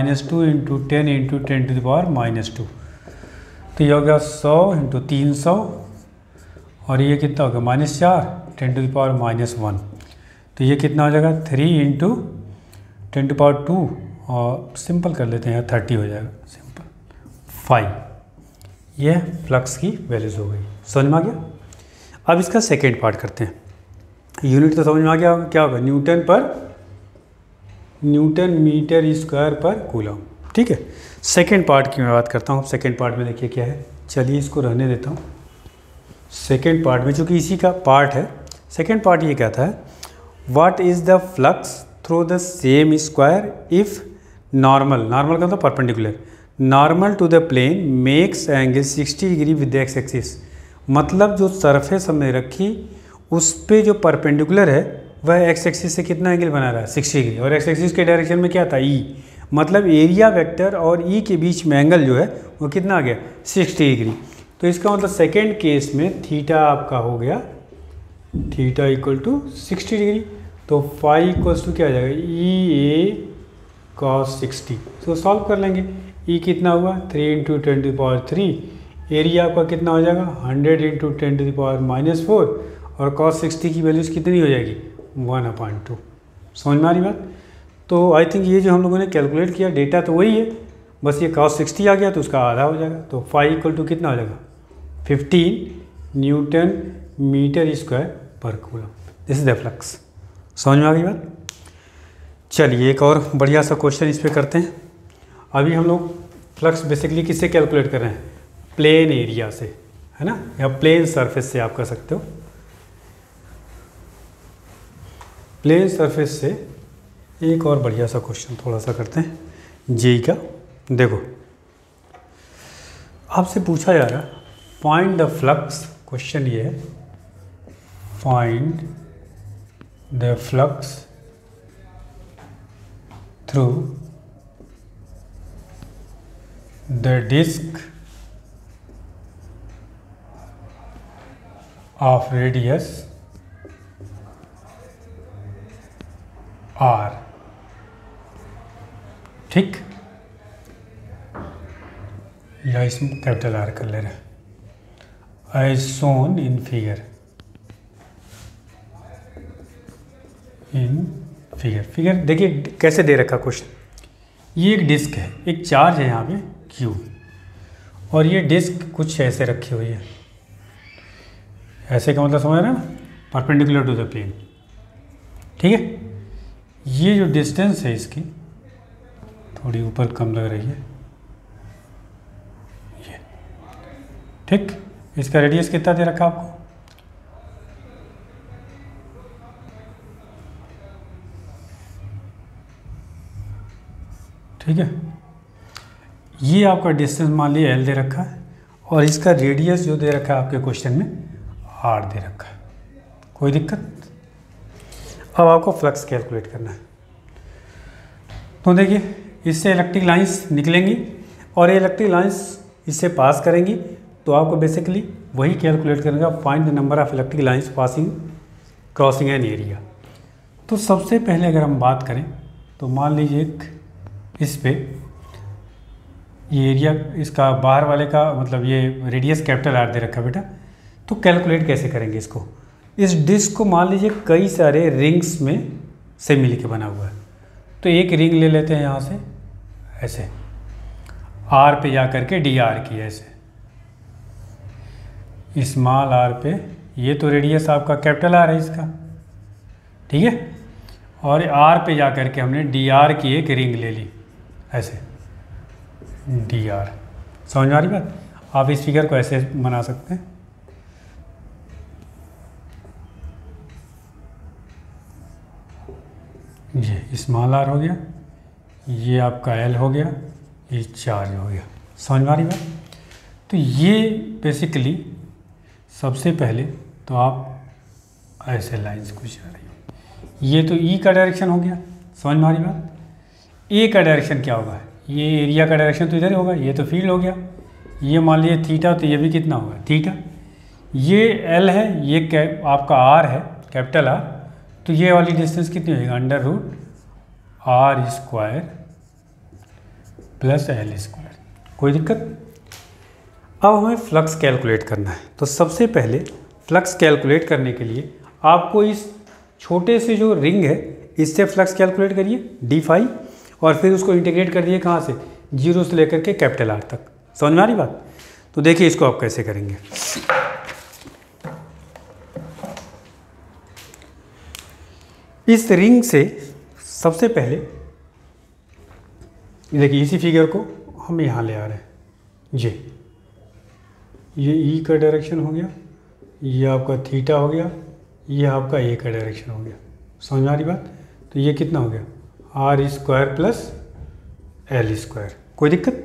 10 × 10⁻², तो ये हो गया 100 × 300 और ये कितना होगा, -4 10⁻⁻1, तो ये कितना हो जाएगा, 3 × 10⁻², और सिंपल कर लेते हैं यार, 30 हो जाएगा, सिंपल 5। ये फ्लक्स की वैल्यूज हो गई। समझ में आ गया? अब इसका सेकेंड पार्ट करते हैं। यूनिट तो समझ में आ गया, क्या होगा, न्यूटन मीटर स्क्वायर पर कूलम। ठीक है, सेकेंड पार्ट की मैं बात करता हूँ। सेकेंड पार्ट में देखिए क्या है, चलिए इसको रहने देता हूँ। सेकेंड पार्ट में, चूँकि इसी का पार्ट है, सेकेंड पार्ट ये कहता है, what is the flux through the same square if normal का मतलब perpendicular, normal to the plane makes angle 60 degree with X axis. मतलब जो सरफेस हमने रखी उस पे जो परपेंडिकुलर है वह एक्स एक्सिस से कितना एंगल बना रहा है, 60 डिग्री, और एक्स एक्सिस के डायरेक्शन में क्या था, ई, मतलब एरिया वेक्टर और ई के बीच में एंगल जो है वो कितना आ गया, 60 डिग्री। तो इसका मतलब सेकेंड केस में थीटा आपका हो गया, थीटा इक्वल टू 60 डिग्री। तो फाई इक्वल्स टू क्या आ जाएगा, ई ए कॉस 60। तो सॉल्व कर लेंगे, ई कितना हुआ, 3 × 10⁻³, एरिया आपका कितना हो जाएगा, 100 × 10⁻⁻4, और कॉस 60 की वैल्यूज़ कितनी हो जाएगी, 1/2। समझ में आ रही बात? तो आई थिंक ये जो हम लोगों ने कैलकुलेट किया डेटा तो वही है, बस ये कॉस 60 आ गया तो उसका आधा हो जाएगा। तो फाई इक्वल टू कितना हो जाएगा, 15 न्यूटन मीटर स्क्वायर पर coulomb. This is the flux. समझ में आ गई बात? चलिए एक और बढ़िया सा क्वेश्चन इस पर करते हैं। अभी हम लोग फ्लक्स बेसिकली किससे कैलकुलेट कर रहे हैं, प्लेन एरिया से, है ना, या प्लेन सरफेस से आप कर सकते हो। प्लेन सरफेस से एक और बढ़िया सा क्वेश्चन थोड़ा सा करते हैं जेई का। देखो आपसे पूछा जा रहा है फाइंड द फ्लक्स, क्वेश्चन ये है find the flux through the disc of radius R. ठीक, या इसमें कैपिटल आर कर ले रहे हैं, as shown in figure. Figure देखिए कैसे दे रखा क्वेश्चन। ये एक डिस्क है, एक चार्ज है यहाँ पे Q, और ये डिस्क कुछ ऐसे रखी हुई है, ऐसे का मतलब समझ रहे हैं ना, परपेंडिकुलर टू द प्लेन। ठीक है, ये जो डिस्टेंस है इसकी थोड़ी ऊपर कम लग रही है ये, ठीक। इसका रेडियस कितना दे रखा आपको, ठीक है। ये आपका डिस्टेंस मान लिया L दे रखा है और इसका रेडियस जो दे रखा है आपके क्वेश्चन में R दे रखा है। कोई दिक्कत? अब आपको फ्लक्स कैलकुलेट करना है। तो देखिए, इससे इलेक्ट्रिक लाइंस निकलेंगी और ये इलेक्ट्रिक लाइंस इससे पास करेंगी, तो आपको बेसिकली वही कैलकुलेट करेंगे, find the number of electric lines passing crossing an area. तो सबसे पहले अगर हम बात करें तो मान लीजिए एक इस पे ये एरिया, इसका बाहर वाले का मतलब ये रेडियस कैपिटल R दे रखा बेटा। तो कैलकुलेट कैसे करेंगे इसको, इस डिस्क को मान लीजिए कई सारे रिंग्स में से मिल के बना हुआ है। तो एक रिंग ले लेते हैं यहाँ से ऐसे, R पे जा करके DR की ऐसे, स्मॉल r पे, ये तो रेडियस आपका कैपिटल R है इसका, ठीक है। और R पे जा करके हमने DR की एक रिंग ले ली ऐसे, DR। समझ में आ रही बात? आप इस फिगर को ऐसे बना सकते हैं, ये स्मॉल r हो गया, ये आपका L हो गया, ये चार्ज हो गया। समझ में आ रही बात? तो ये बेसिकली सबसे पहले तो आप ऐसे लाइंस कुछ आ रही हो, ये तो E का डायरेक्शन हो गया। समझ में आ रही बात? A का डायरेक्शन क्या होगा, ये एरिया का डायरेक्शन तो इधर ही होगा, ये तो फील्ड हो गया। ये मान लीजिए थीटा, तो ये भी कितना होगा थीटा। ये L है, ये आपका R है कैपिटल R, तो ये वाली डिस्टेंस कितनी होगी, under root R square plus L square. कोई दिक्कत? अब हमें फ्लक्स कैलकुलेट करना है। तो सबसे पहले फ्लक्स कैलकुलेट करने के लिए आपको इस छोटे से जो रिंग है इससे फ्लक्स कैलकुलेट करिए d5, और फिर उसको इंटीग्रेट कर दिए कहाँ से, 0 से लेकर के कैपिटल R तक। समझ में आ रही बात? तो देखिए इसको आप कैसे करेंगे। इस रिंग से सबसे पहले देखिए, इसी फिगर को हम यहाँ ले आ रहे हैं, ये E का डायरेक्शन हो गया, ये आपका थीटा हो गया, ये आपका A का डायरेक्शन हो गया। समझ में आ रही बात? तो ये कितना हो गया, R square plus L square. कोई दिक्कत?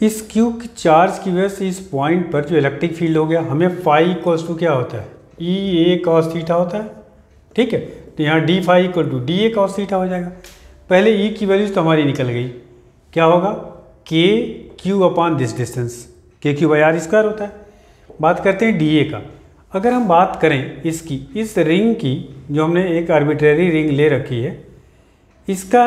इस क्यू की चार्ज की वजह से इस पॉइंट पर जो इलेक्ट्रिक फील्ड हो गया, हमें फाई इक्वल्स टू क्या होता है, E A cos थीटा होता है, ठीक है। तो यहाँ d phi equal to DA cos theta हो जाएगा। पहले E की वैल्यूज तो हमारी निकल गई, क्या होगा, KQ upon this distance, KQ by R square होता है। बात करते हैं DA का। अगर हम बात करें इसकी, इस रिंग की, जो हमने एक आर्बिट्रेरी रिंग ले रखी है, इसका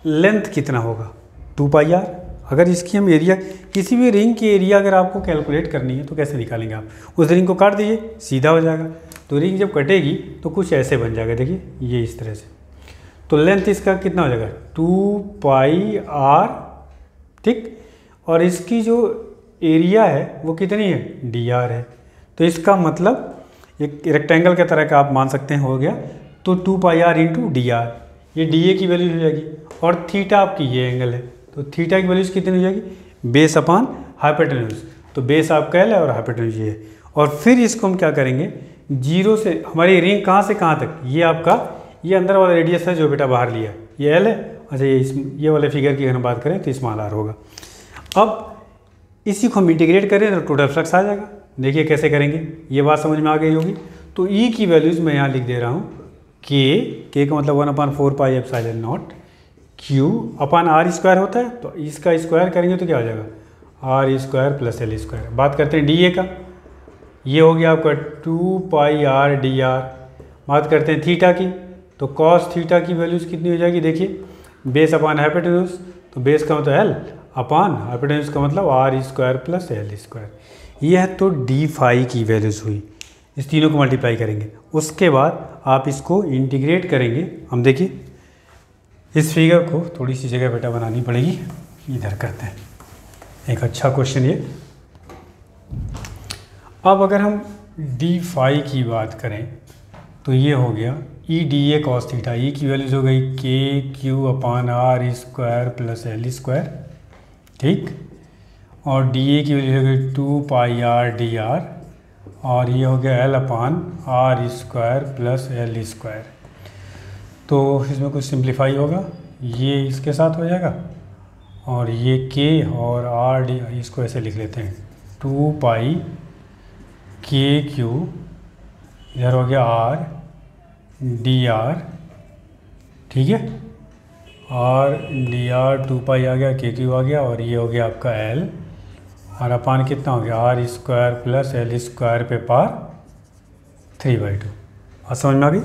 लेंथ कितना होगा, 2 पाई R। अगर इसकी हम एरिया, किसी भी रिंग की एरिया अगर आपको कैलकुलेट करनी है तो कैसे निकालेंगे आप, उस रिंग को काट दीजिए, सीधा हो जाएगा। तो रिंग जब कटेगी तो कुछ ऐसे बन जाएगा, देखिए ये इस तरह से। तो लेंथ इसका कितना हो जाएगा, 2 पाई R, ठीक। और इसकी जो एरिया है वो कितनी है, DR है। तो इसका मतलब एक रेक्टेंगल के तरह का आप मान सकते हैं, हो गया। तो 2 पाई R इंटू DR, ये DA की वैल्यू हो जाएगी। और थीटा आपकी ये एंगल है, तो थीटा की वैल्यूज कितनी हो जाएगी, बेस अपॉन हाइपोटेन्यूज। तो बेस आपका L है और हाइपोटेन्यूज ये है। और फिर इसको हम क्या करेंगे, 0 से हमारी रिंग कहाँ से कहाँ तक, ये आपका ये अंदर वाला रेडियस है जो बेटा बाहर लिया, ये L है। अच्छा, ये वाले फिगर की अगर हम बात करें तो स्मॉल r होगा। अब इसी को हम इंटीग्रेट करें तो टोटल फ्लक्स आ जाएगा। देखिए कैसे करेंगे, ये बात समझ में आ गई होगी। तो E की वैल्यूज़ मैं यहाँ लिख दे रहा हूँ, K का मतलब 1/4 pi epsilon not, Q upon R square होता है, तो इसका स्क्वायर करेंगे तो क्या हो जाएगा, R square plus L square. बात करते हैं DA का, ये हो गया आपका 2 पाई R DR। बात करते हैं थीटा की, तो कॉस थीटा की वैल्यूज़ कितनी हो जाएगी, देखिए बेस अपॉन हाइपोटेन्यूज, तो बेस का मतलब L अपॉन हाइपोटेन्यूज का मतलब R square plus L square. यह तो D फाई की वैल्यूज़ हुई, इस तीनों को मल्टीप्लाई करेंगे। उसके बाद आप इसको इंटीग्रेट करेंगे। हम देखिए इस फिगर को थोड़ी सी जगह बेटा बनानी पड़ेगी, इधर करते हैं, एक अच्छा क्वेश्चन ये। अब अगर हम डी फाई की बात करें तो ये हो गया E D A cos theta. E की वैल्यूज हो गई K Q upon R square plus L square, ठीक। और डी ए की वैल्यू हो गई 2 पाई आर डी आर, और ये हो गया L upon R square plus L square. तो इसमें कुछ सिंप्लीफाई होगा, ये इसके साथ हो जाएगा और ये के और आर डी, इसको ऐसे लिख लेते हैं 2 पाई के क्यू, इधर हो गया आर डी आर, ठीक है। आर डी आर 2 पाई आ गया, के क्यू आ गया, और ये हो गया आपका एल, और अपान कितना हो गया R square plus L square पे पार 3/2। और समझ में आ गई।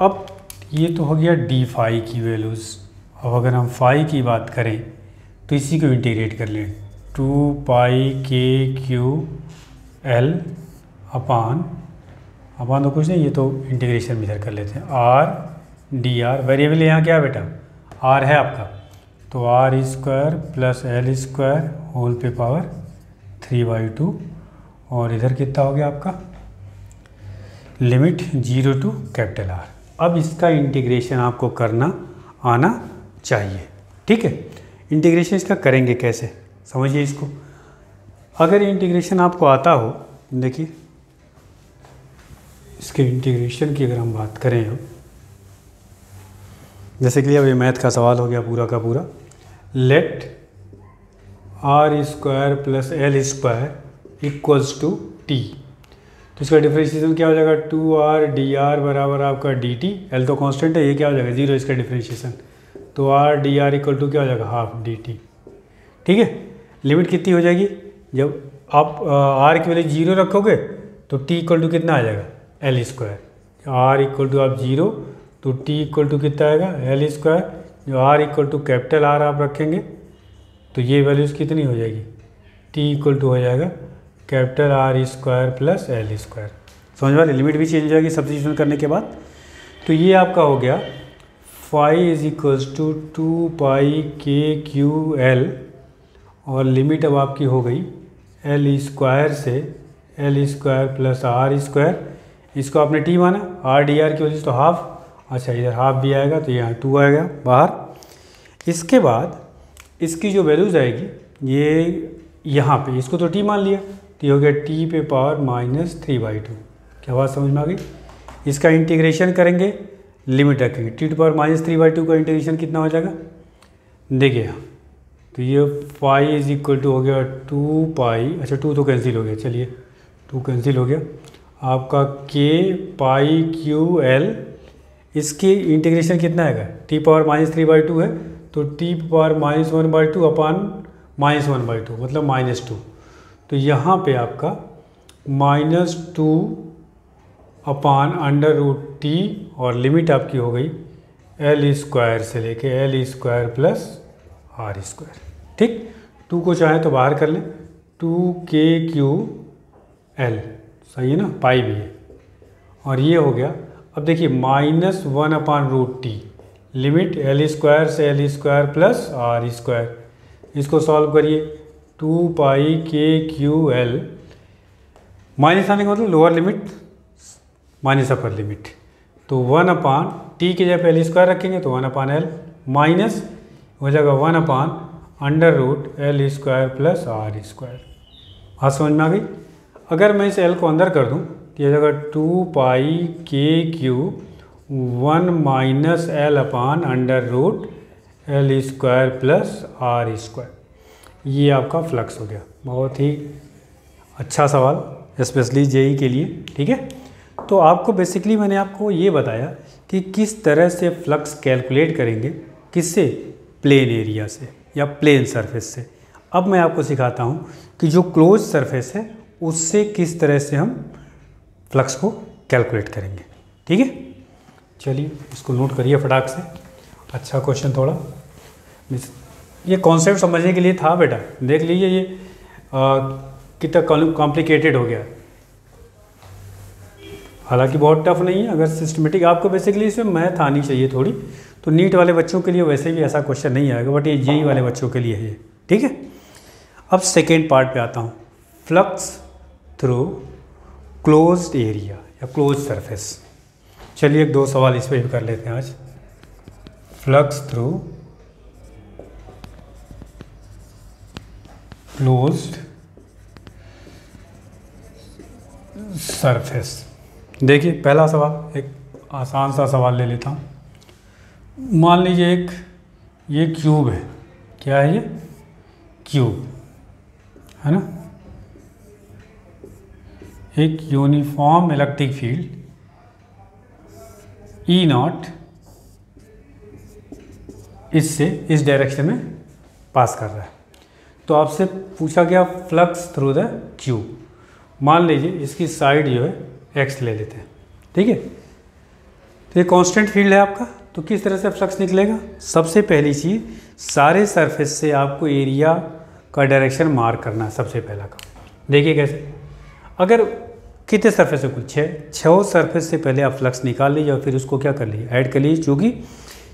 अब ये तो हो गया डी फाई की वैल्यूज़। अब अगर हम फाई की बात करें तो इसी को इंटीग्रेट कर लें 2 पाई के क्यू एल अपान तो कुछ नहीं, ये तो इंटीग्रेशन भी इधर कर लेते हैं, आर डी आर। वेरिएबल यहाँ क्या है बेटा, आर है आपका, तो R square plus L square whole पे पावर 3/2। और इधर कितना हो गया आपका, लिमिट 0 टू कैपिटल आर। अब इसका इंटीग्रेशन आपको करना आना चाहिए, ठीक है। इंटीग्रेशन इसका करेंगे कैसे, समझिए इसको। अगर इंटीग्रेशन आपको आता हो, देखिए इसके इंटीग्रेशन की अगर हम बात करें अब, जैसे कि अब ये मैथ का सवाल हो गया पूरा का पूरा, let R square plus L square equals to T. तो इसका डिफरेंशिएशन क्या हो जाएगा, 2r dr बराबर आपका dt, एल तो कांस्टेंट है, ये क्या हो जाएगा 0 इसका डिफरेंशिएशन, तो r dr इक्वल टू क्या हो जाएगा हाफ dt, ठीक है। लिमिट कितनी हो जाएगी, जब आप r की वैल्यू 0 रखोगे तो t इक्वल टू कितना आ जाएगा L square, r equal to आप 0 तो t इक्वल टू कितना आएगा एल स्क्वायर, जो r equal to capital R आप रखेंगे तो ये वैल्यूज़ कितनी हो जाएगी, t इक्वल टू हो जाएगा capital R square plus L square. समझ वाले, लिमिट भी चेंज हो जाएगी सब्स्टिट्यूशन करने के बाद। तो ये आपका हो गया phi is equals to 2 pi K Q L, और लिमिट अब आपकी हो गई एल स्क्वायर से L square plus R square. इसको आपने टी माना, आर डी आर की वजह से तो हाफ, अच्छा इधर हाफ भी आएगा तो यहाँ 2 आएगा बाहर। इसके बाद इसकी जो वैल्यूज आएगी ये यहाँ पे, इसको तो टी मान लिया, तो ये हो गया टी पे पावर -3/2। क्या बात समझ में आ गई। इसका इंटीग्रेशन करेंगे, लिमिट रखेंगे, टी टू पावर -3/2 का इंटीग्रेशन कितना हो जाएगा, देखिए तो ये पाई इज इक्वल टू हो गया 2 पाई, अच्छा 2 तो कैंसिल हो गया, चलिए 2 कैंसिल हो गया, आपका के पाई क्यू एल, इसकी इंटीग्रेशन कितना आएगा, टी पावर -3/2 है तो टी पावर -1/2 अपान -1/2 मतलब -2। तो यहाँ पे आपका -2 अपान √t, और लिमिट आपकी हो गई एल स्क्वायर से लेके L square plus R square, ठीक। 2 को चाहे तो बाहर कर लें, 2k एल, सही है ना, पाई भी है, और ये हो गया। अब देखिए -1 upon √t, limit L square से L square plus R square, इसको सॉल्व करिए 2 pi K Q L, minus आने का मतलब lower limit minus upper limit, तो 1 अपान टी के जगह पे एल स्क्वायर रखेंगे तो 1 अपान एल, माइनस हो जाएगा 1 upon √L square plus R square. हाँ समझ में आ गई। अगर मैं इस एल को अंदर कर दूँ तो ये जाएगा 2 pi K Q 1 minus L upon √L square plus R square. ये आपका फ्लक्स हो गया। बहुत ही अच्छा सवाल, स्पेशली जेई के लिए, ठीक है। तो आपको बेसिकली मैंने आपको ये बताया कि किस तरह से फ्लक्स कैलकुलेट करेंगे, किससे, प्लेन एरिया से या प्लेन सरफेस से। अब मैं आपको सिखाता हूँ कि जो क्लोज सरफेस है उससे किस तरह से हम फ्लक्स को कैलकुलेट करेंगे, ठीक है। चलिए इसको नोट करिए फटाक से। अच्छा क्वेश्चन, थोड़ा ये कॉन्सेप्ट समझने के लिए था बेटा, देख लीजिए ये कितना कॉम्प्लिकेटेड हो गया। हालांकि बहुत टफ नहीं है, अगर सिस्टमेटिक आपको बेसिकली इसमें मैथ आनी चाहिए थोड़ी, तो नीट वाले बच्चों के लिए वैसे भी ऐसा क्वेश्चन नहीं आएगा, बट ये जेई वाले बच्चों के लिए है, ठीक है। अब सेकेंड पार्ट पे आता हूँ, फ्लक्स थ्रू क्लोज्ड एरिया या क्लोज सरफेस। चलिए एक दो सवाल इस पर भी कर लेते हैं आज। Flux through closed surface. देखिए पहला सवाल, एक आसान सा सवाल ले लेता हूँ। मान लीजिए एक ये क्यूब है, क्या है ये? क्यूब है ना। एक uniform electric field E not इससे इस डायरेक्शन में पास कर रहा है। तो आपसे पूछा गया फ्लक्स थ्रू द क्यूब। मान लीजिए इसकी साइड जो है एक्स ले लेते हैं, ठीक है। तो ये कांस्टेंट फील्ड है आपका, तो किस तरह से फ्लक्स निकलेगा? सबसे पहली चीज़, सारे सरफेस से आपको एरिया का डायरेक्शन मार्क करना है, सबसे पहला काम। देखिए कैसे, अगर कितने सरफेस है? कुछ छः सरफेस से पहले आप फ्लक्स निकाल लीजिए और फिर उसको क्या कर लीजिए, ऐड कर लीजिए। चूँकि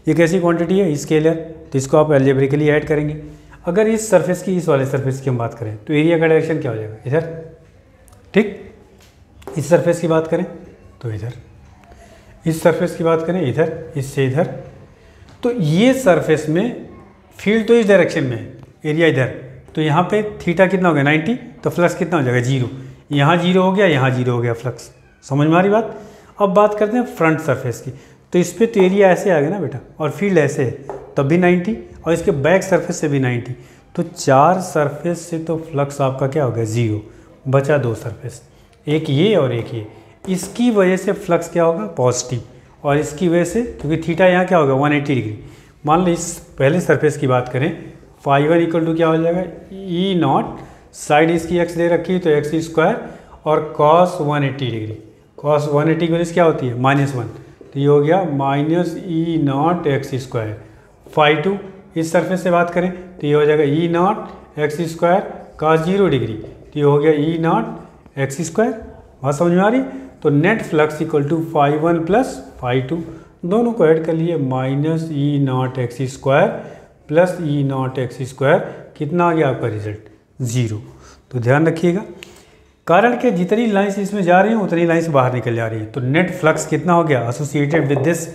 ये कैसी क्वांटिटी है, स्केलर, तो इसको आप अलजेब्रिकली ऐड करेंगे। अगर इस सरफेस की, इस वाले सरफेस की हम बात करें तो एरिया का डायरेक्शन क्या हो जाएगा? इधर, ठीक। इस सरफेस की बात करें तो इधर, इस सरफेस की बात करें इधर, इससे इधर। तो ये सरफेस में फील्ड तो इस डायरेक्शन में है, एरिया इधर। तो यहाँ पे थीटा कितना हो गया? 90। तो फ्लक्स कितना हो जाएगा? 0। यहाँ 0 हो गया, यहाँ 0 हो गया फ्लक्स। समझ में आ रही बात? अब बात करते हैं फ्रंट सरफेस की। तो इस पर तो एरिया ऐसे आ गया ना बेटा, और फील्ड ऐसे है, तब भी 90, और इसके बैक सरफेस से भी 90। तो 4 सरफेस से तो फ्लक्स आपका क्या हो गया? 0। बचा 2 सरफेस, एक ये और एक ये। इसकी वजह से फ्लक्स क्या होगा? पॉजिटिव। और इसकी वजह से, क्योंकि थीटा यहाँ क्या होगा? 180 डिग्री। मान लो इस पहले सरफेस की बात करें, φ1 इक्वल टू क्या हो जाएगा? ई नॉट, साइड इसकी एक्स दे रखी है तो एक्स स्क्वायर, और कॉस 180 डिग्री। कॉस 180 की वजह क्या होती है? -1। तो ये हो गया minus E naught X square. φ2 इस सरफेस से बात करें तो ये हो जाएगा E naught X square cos 0 degree. तो ये हो गया ई नॉट एक्स स्क्वायर। बात समझ में आ रही? तो net flux equal to φ1 plus φ2, दोनों को ऐड कर लिए, minus E naught X square plus E naught X square. कितना आ गया आपका रिजल्ट? 0। तो ध्यान रखिएगा, कारण कि जितनी लाइन्स इसमें जा रही हैं उतनी लाइन्स बाहर निकल जा रही है। तो नेट फ्लक्स कितना हो गया? Associated with this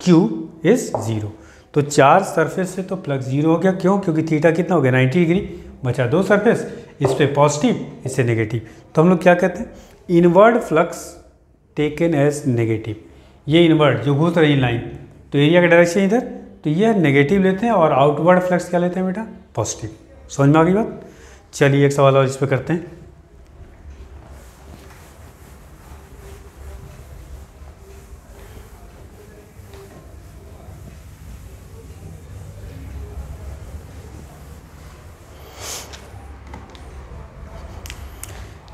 cube is 0। तो 4 सरफेस से तो फ्लक्स 0 हो गया। क्यों? क्योंकि थीटा कितना हो गया? 90 डिग्री। बचा 2 सरफेस, इस पे पॉजिटिव, इससे नेगेटिव। तो हम लोग क्या कहते हैं? Inward flux taken as negative. ये इनवर्ड जो घूस रही लाइन, तो एरिया का डायरेक्शन इधर, तो ये नेगेटिव लेते हैं, और आउटवर्ड फ्लक्स क्या लेते हैं बेटा? पॉजिटिव। समझ में आ गई बात? चलिए एक सवाल और इस पर करते हैं।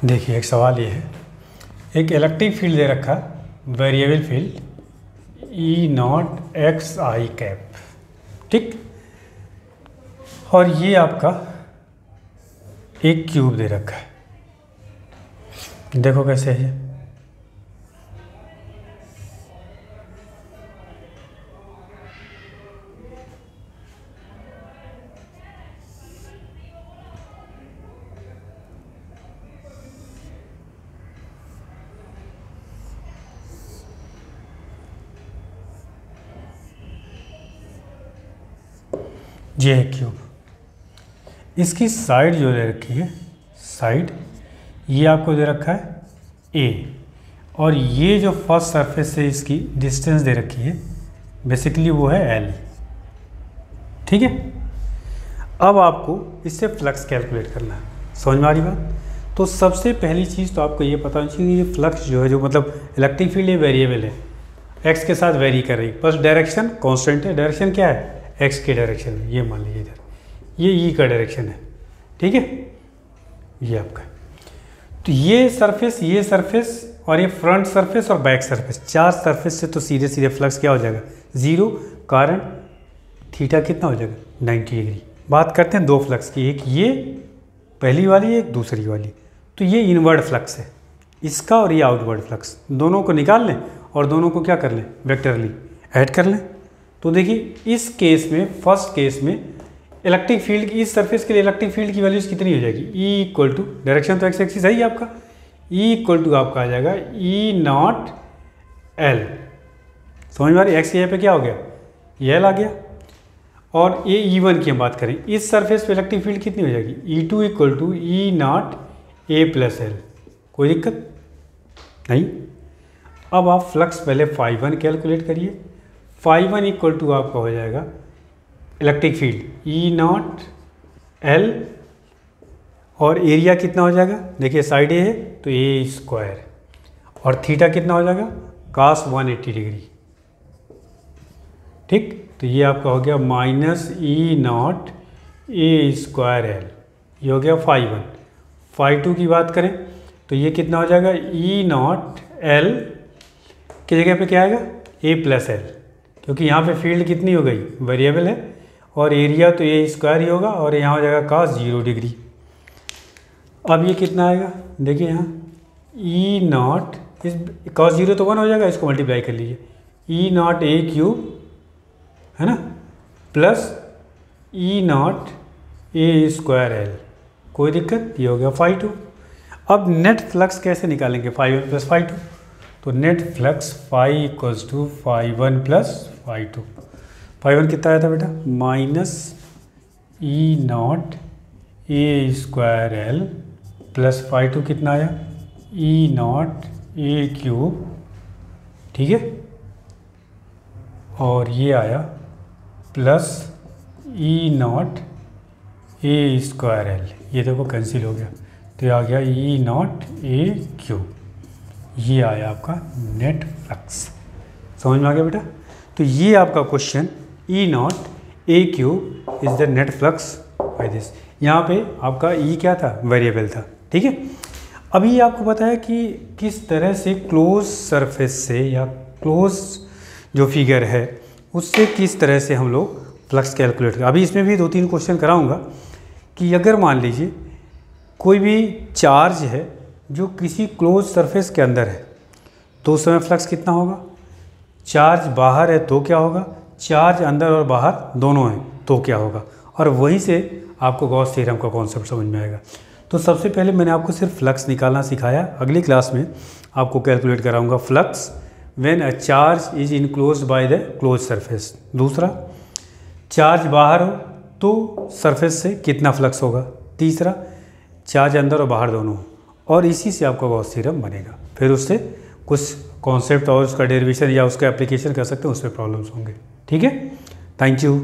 देखिए एक सवाल ये है, एक इलेक्ट्रिक फील्ड दे रखा, variable field E naught x आई कैप, ठीक। और ये आपका एक क्यूब दे रखा है, देखो कैसे है। ये है क्यूब, इसकी साइड जो दे रखी है, साइड ये आपको दे रखा है ए, और ये जो फर्स्ट सरफेस से इसकी डिस्टेंस दे रखी है बेसिकली वो है एल, ठीक है। अब आपको इससे फ्लक्स कैलकुलेट करना है, समझ में आ रही बात? तो सबसे पहली चीज़ तो आपको ये पता होनी चाहिए कि ये फ्लक्स जो है, जो मतलब इलेक्ट्रिक फील्ड है, वेरिएबल है, एक्स के साथ वेरी कर रही है, बस डायरेक्शन कांस्टेंट है। डायरेक्शन क्या है? एक्स के डायरेक्शन में। ये मान लीजिए इधर ये ई का डायरेक्शन है, ठीक है, ये आपका। तो ये सरफेस और ये फ्रंट सरफेस और बैक सरफेस, 4 सरफेस से तो सीधे सीधे फ्लक्स क्या हो जाएगा? 0, कारण थीटा कितना हो जाएगा? 90 डिग्री। बात करते हैं 2 फ्लक्स की, एक ये पहली वाली, एक दूसरी वाली। तो ये इनवर्ड फ्लक्स है इसका, और ये आउटवर्ड फ्लक्स, दोनों को निकाल लें और दोनों को क्या कर लें? वेक्टरली ऐड कर लें। तो देखिए इस केस में, फर्स्ट केस में इलेक्ट्रिक फील्ड की इस सरफेस के लिए इलेक्ट्रिक फील्ड की वैल्यूज कितनी हो जाएगी, ई इक्वल टू डायरेक्शन तो एक्स एक्सिस है ही आपका, ई इक्वल टू आपका आ जाएगा ई नॉट एल। समझ में आ रही, एक्स यहाँ पे क्या हो गया, ये एल आ गया। और ये E1 की हम बात करें, इस सरफेस पे इलेक्ट्रिक फील्ड कितनी हो जाएगी, E2 equal to E naught A plus L. कोई दिक्कत नहीं। अब आप फ्लक्स पहले φ1 कैलकुलेट करिए। φ1 इक्वल टू आपका हो जाएगा electric field E naught L, और एरिया कितना हो जाएगा, देखिए साइड ए है तो ए स्क्वायर, और थीटा कितना हो जाएगा cos 180 डिग्री। ठीक, तो ये आपका हो गया minus E naught A square L, ये हो गया φ1। φ2 की बात करें तो ये कितना हो जाएगा, ई नॉट एल की जगह पे क्या आएगा, ए प्लस एल, क्योंकि यहाँ पे फील्ड कितनी हो गई, वेरिएबल है, और एरिया तो ए स्क्वायर ही होगा, और यहाँ हो जाएगा cos 0 डिग्री। अब ये कितना आएगा, देखिए यहाँ ई नॉट, इस cos 0 तो 1 हो जाएगा, इसको मल्टीप्लाई कर लीजिए, ई नॉट ए क्यूब है ना, plus E naught A square L. कोई दिक्कत, ये हो गया φ2। अब नेट फ्लक्स कैसे निकालेंगे, φ1 प्लस φ2, तो net flux phi equals to φ1 plus φ2। φ1 कितना आया था बेटा, minus E naught A square L, plus φ2 कितना आया, ई नॉट ए क्यूब, ठीक है, और ये आया plus E naught A square L, ये देखो कैंसिल हो गया, तो ये आ गया ई नॉट ए क्यूब। ये आया आपका नेट फ्लक्स। समझ में आ गया बेटा। तो ये आपका question E naught A cube is the net flux by this. यहाँ पे आपका ई क्या था, वेरिएबल था, ठीक है। अभी आपको पता है कि किस तरह से क्लोज सरफेस से या क्लोज जो फिगर है उससे किस तरह से हम लोग फ्लक्स कैलकुलेट करें। अभी इसमें भी 2-3 क्वेश्चन कराऊंगा कि अगर मान लीजिए कोई भी चार्ज है जो किसी क्लोज सरफेस के अंदर है तो उस समय फ्लक्स कितना होगा, चार्ज बाहर है तो क्या होगा, चार्ज अंदर और बाहर दोनों हैं तो क्या होगा, और वहीं से आपको गॉस थ्योरम का कॉन्सेप्ट समझ में आएगा। तो सबसे पहले मैंने आपको सिर्फ फ्लक्स निकालना सिखाया, अगली क्लास में आपको कैलकुलेट कराऊंगा flux when a charge is enclosed by the close surface. दूसरा, चार्ज बाहर हो तो सरफेस से कितना फ्लक्स होगा। तीसरा, चार्ज अंदर और बाहर दोनों, और इसी से आपका गॉस थ्योरम बनेगा। फिर उससे कुछ कॉन्सेप्ट और उसका डेरिवेशन या उसका एप्लीकेशन कर सकते हैं, उस पर प्रॉब्लम्स होंगे। ठीक है, थैंक यू।